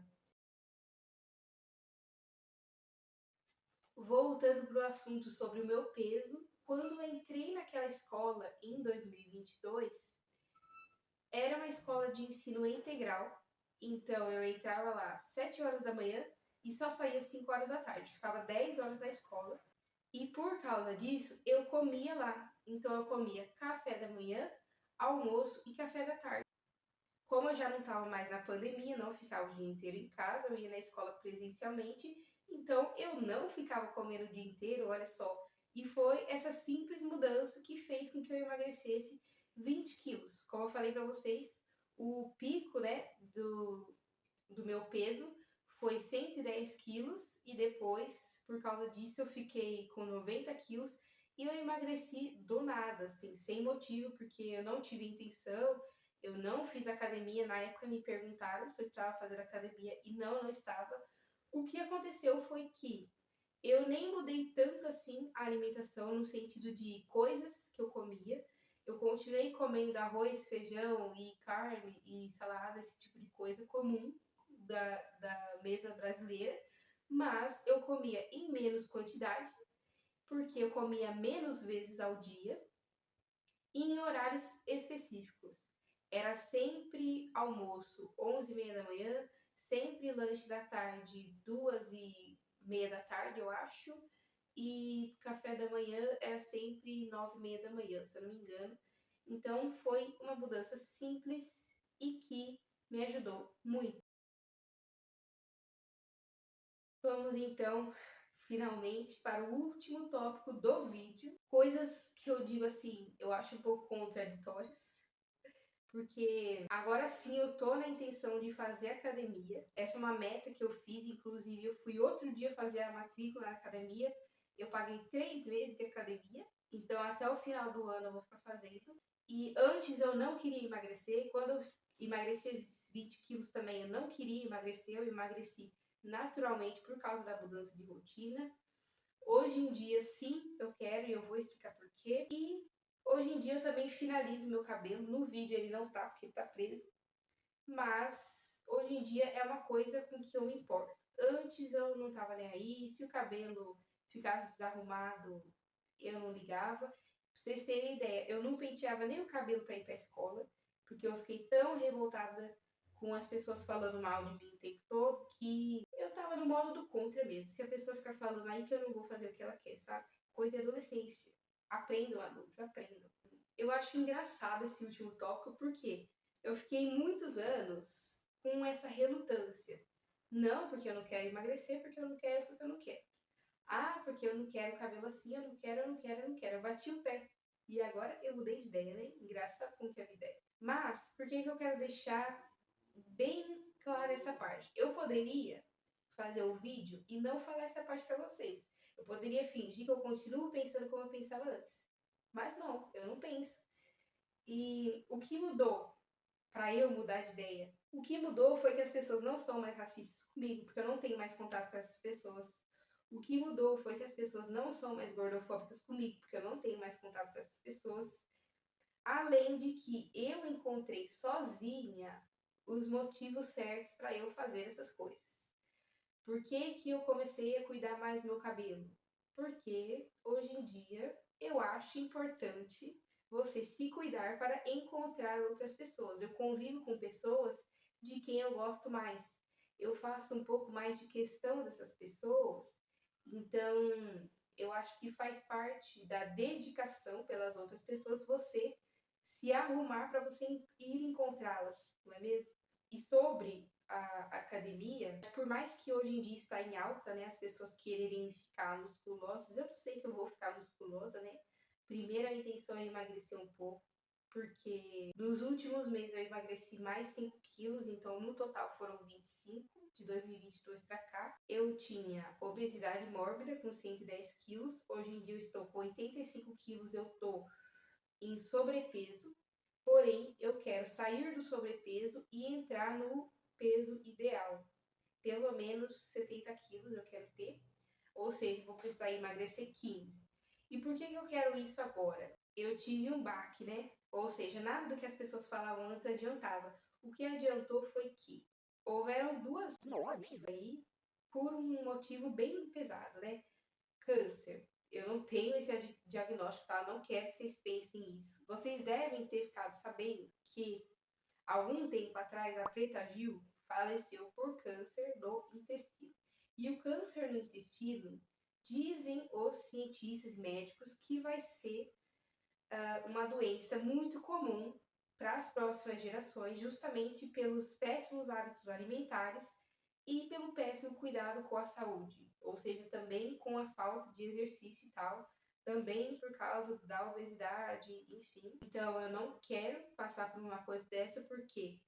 Voltando para o assunto sobre o meu peso, quando eu entrei naquela escola em 2022, era uma escola de ensino integral, então eu entrava lá às 7 horas da manhã e só saía às 5 horas da tarde, ficava 10 horas na escola. E por causa disso, eu comia lá. Então eu comia café da manhã, almoço e café da tarde. Como eu já não estava mais na pandemia, não ficava o dia inteiro em casa, eu ia na escola presencialmente, então eu não ficava comendo o dia inteiro, olha só. E foi essa simples mudança que fez com que eu emagrecesse 20 quilos. Como eu falei para vocês, o pico, né, do meu peso foi 110 quilos e depois, por causa disso, eu fiquei com 90 quilos e eu emagreci do nada, assim, sem motivo, porque eu não tive intenção, eu não fiz academia. Na época me perguntaram se eu estava fazendo academia e não estava. O que aconteceu foi que eu nem mudei tanto assim a alimentação no sentido de coisas que eu comia. Eu continuei comendo arroz, feijão e carne e salada, esse tipo de coisa comum da mesa brasileira, mas eu comia em menos quantidade, porque eu comia menos vezes ao dia e em horários específicos. Era sempre almoço 11h30 da manhã, sempre lanche da tarde 2h30 da tarde, eu acho, e café da manhã era sempre 9h30 da manhã, se eu não me engano. Então foi uma mudança simples e que me ajudou muito. Vamos então finalmente para o último tópico do vídeo, coisas que eu digo assim, eu acho um pouco contraditórias, porque agora sim eu tô na intenção de fazer academia. Essa é uma meta que eu fiz, inclusive eu fui outro dia fazer a matrícula na academia. Eu paguei 3 meses de academia, então até o final do ano eu vou ficar fazendo. E antes eu não queria emagrecer, quando eu emagreci esses 20 quilos também eu não queria emagrecer, eu emagreci naturalmente por causa da mudança de rotina. Hoje em dia, sim, eu quero e eu vou explicar por quê. E hoje em dia eu também finalizo meu cabelo. No vídeo ele não tá, porque ele tá preso. Mas hoje em dia é uma coisa com que eu me importo. Antes eu não tava nem aí. Se o cabelo ficasse desarrumado, eu não ligava. Pra vocês terem ideia, eu não penteava nem o cabelo para ir pra escola, porque eu fiquei tão revoltada com as pessoas falando mal de mim o tempo todo, que eu tava no modo do contra mesmo. Se a pessoa ficar falando aí que eu não vou fazer o que ela quer, sabe? Coisa de adolescência. Aprendam, adultos, aprendam. Eu acho engraçado esse último tópico, porque eu fiquei muitos anos com essa relutância. Não porque eu não quero emagrecer, porque eu não quero, porque eu não quero. Ah, porque eu não quero cabelo assim, eu não quero, eu não quero, eu não quero. Eu bati o pé. E agora eu mudei de ideia, né? Engraçado como que é a vida é. Mas, por que eu quero deixar bem clara essa parte? Eu poderia fazer o vídeo e não falar essa parte para vocês. Eu poderia fingir que eu continuo pensando como eu pensava antes. Mas não, eu não penso. E o que mudou para eu mudar de ideia? O que mudou foi que as pessoas não são mais racistas comigo, porque eu não tenho mais contato com essas pessoas. O que mudou foi que as pessoas não são mais gordofóbicas comigo, porque eu não tenho mais contato com essas pessoas. Além de que eu encontrei sozinha os motivos certos para eu fazer essas coisas. Por que que eu comecei a cuidar mais do meu cabelo? Porque hoje em dia eu acho importante você se cuidar para encontrar outras pessoas. Eu convivo com pessoas de quem eu gosto mais. Eu faço um pouco mais de questão dessas pessoas. Então, eu acho que faz parte da dedicação pelas outras pessoas você se arrumar para você ir encontrá-las, não é mesmo? E sobre a academia, por mais que hoje em dia está em alta, né, as pessoas quererem ficar musculosas, eu não sei se eu vou ficar musculosa, né? Primeiro a intenção é emagrecer um pouco, porque nos últimos meses eu emagreci mais 5 quilos, então no total foram 25, de 2022 para cá. Eu tinha obesidade mórbida com 110 quilos, hoje em dia eu estou com 85 quilos, eu estou em sobrepeso, porém eu quero sair do sobrepeso e entrar no peso ideal. Pelo menos 70 quilos eu quero ter, ou seja, vou precisar emagrecer 15. E por que eu quero isso agora? Eu tive um baque, né? Ou seja, nada do que as pessoas falavam antes adiantava. O que adiantou foi que houveram duas mortes aí por um motivo bem pesado, né? Câncer. Eu não tenho esse diagnóstico, tá? Não quero que vocês pensem isso. Vocês devem ter ficado sabendo que, algum tempo atrás, a Preta Gil faleceu por câncer no intestino. E o câncer no intestino, dizem os cientistas médicos que vai ser uma doença muito comum para as próximas gerações, justamente pelos péssimos hábitos alimentares e pelo péssimo cuidado com a saúde, ou seja, também com a falta de exercício e tal, também por causa da obesidade, enfim. Então, eu não quero passar por uma coisa dessa porque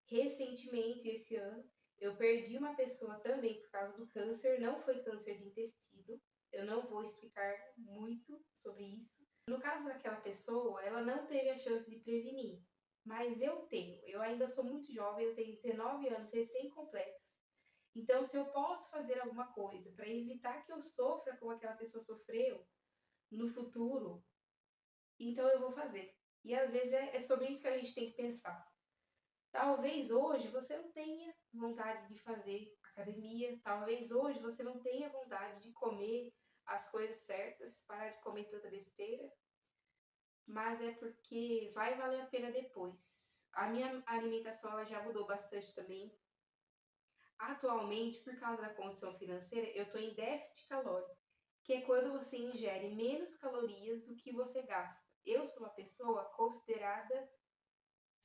recentemente, esse ano, eu perdi uma pessoa também por causa do câncer, não foi câncer de intestino, eu não vou explicar muito sobre isso. No caso daquela pessoa, ela não teve a chance de prevenir, mas eu tenho. Eu ainda sou muito jovem, eu tenho 19 anos recém-completos. Então, se eu posso fazer alguma coisa para evitar que eu sofra como aquela pessoa sofreu no futuro, então eu vou fazer. E às vezes é sobre isso que a gente tem que pensar. Talvez hoje você não tenha vontade de fazer academia, talvez hoje você não tenha vontade de comer as coisas certas, parar de comer tanta besteira. mas é porque vai valer a pena depois. A minha alimentação ela já mudou bastante também. Atualmente, por causa da condição financeira, eu estou em déficit calórico, que é quando você ingere menos calorias do que você gasta. Eu sou uma pessoa considerada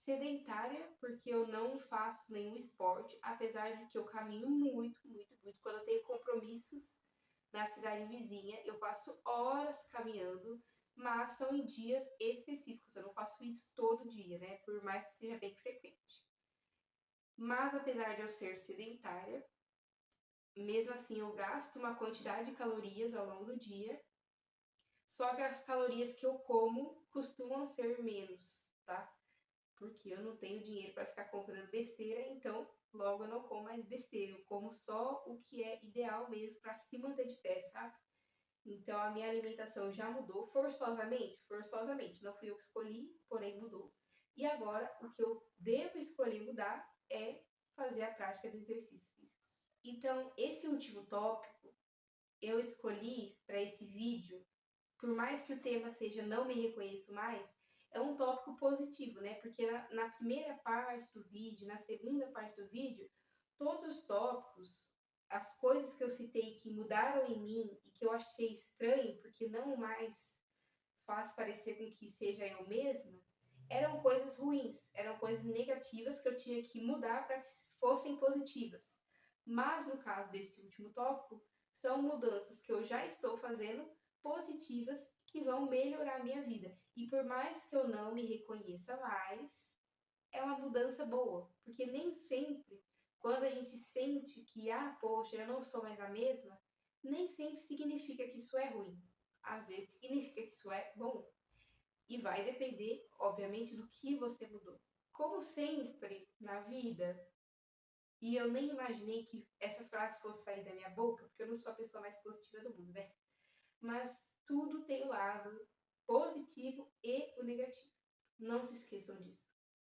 sedentária, porque eu não faço nenhum esporte, apesar de que eu caminho muito, muito, muito. Quando eu tenho compromissos na cidade vizinha, eu passo horas caminhando, mas são em dias específicos. Eu não faço isso todo dia, né? Por mais que seja bem frequente. Mas apesar de eu ser sedentária, mesmo assim eu gasto uma quantidade de calorias ao longo do dia, só que as calorias que eu como costumam ser menos, tá? Porque eu não tenho dinheiro para ficar comprando besteira, então logo eu não como mais besteira, eu como só o que é ideal mesmo para se manter de pé, sabe? Então a minha alimentação já mudou forçosamente, forçosamente, não fui eu que escolhi, porém mudou. E agora o que eu devo escolher mudar é fazer a prática de exercícios físicos. Então, esse último tópico eu escolhi para esse vídeo, por mais que o tema seja Não Me Reconheço Mais, é um tópico positivo, né? Porque na primeira parte do vídeo, na segunda parte do vídeo, todos os tópicos, as coisas que eu citei que mudaram em mim e que eu achei estranho, porque não mais faz parecer com que seja eu mesma, eram coisas ruins, eram coisas negativas que eu tinha que mudar para que fossem positivas. Mas no caso desse último tópico, são mudanças que eu já estou fazendo positivas que vão melhorar a minha vida. E por mais que eu não me reconheça mais, é uma mudança boa, porque nem sempre, quando a gente sente que, poxa, eu não sou mais a mesma, nem sempre significa que isso é ruim. Às vezes significa que isso é bom. E vai depender, obviamente, do que você mudou. Como sempre na vida, e eu nem imaginei que essa frase fosse sair da minha boca, porque eu não sou a pessoa mais positiva do mundo, né? Mas tudo tem o lado positivo e o negativo. Não se esqueçam disso.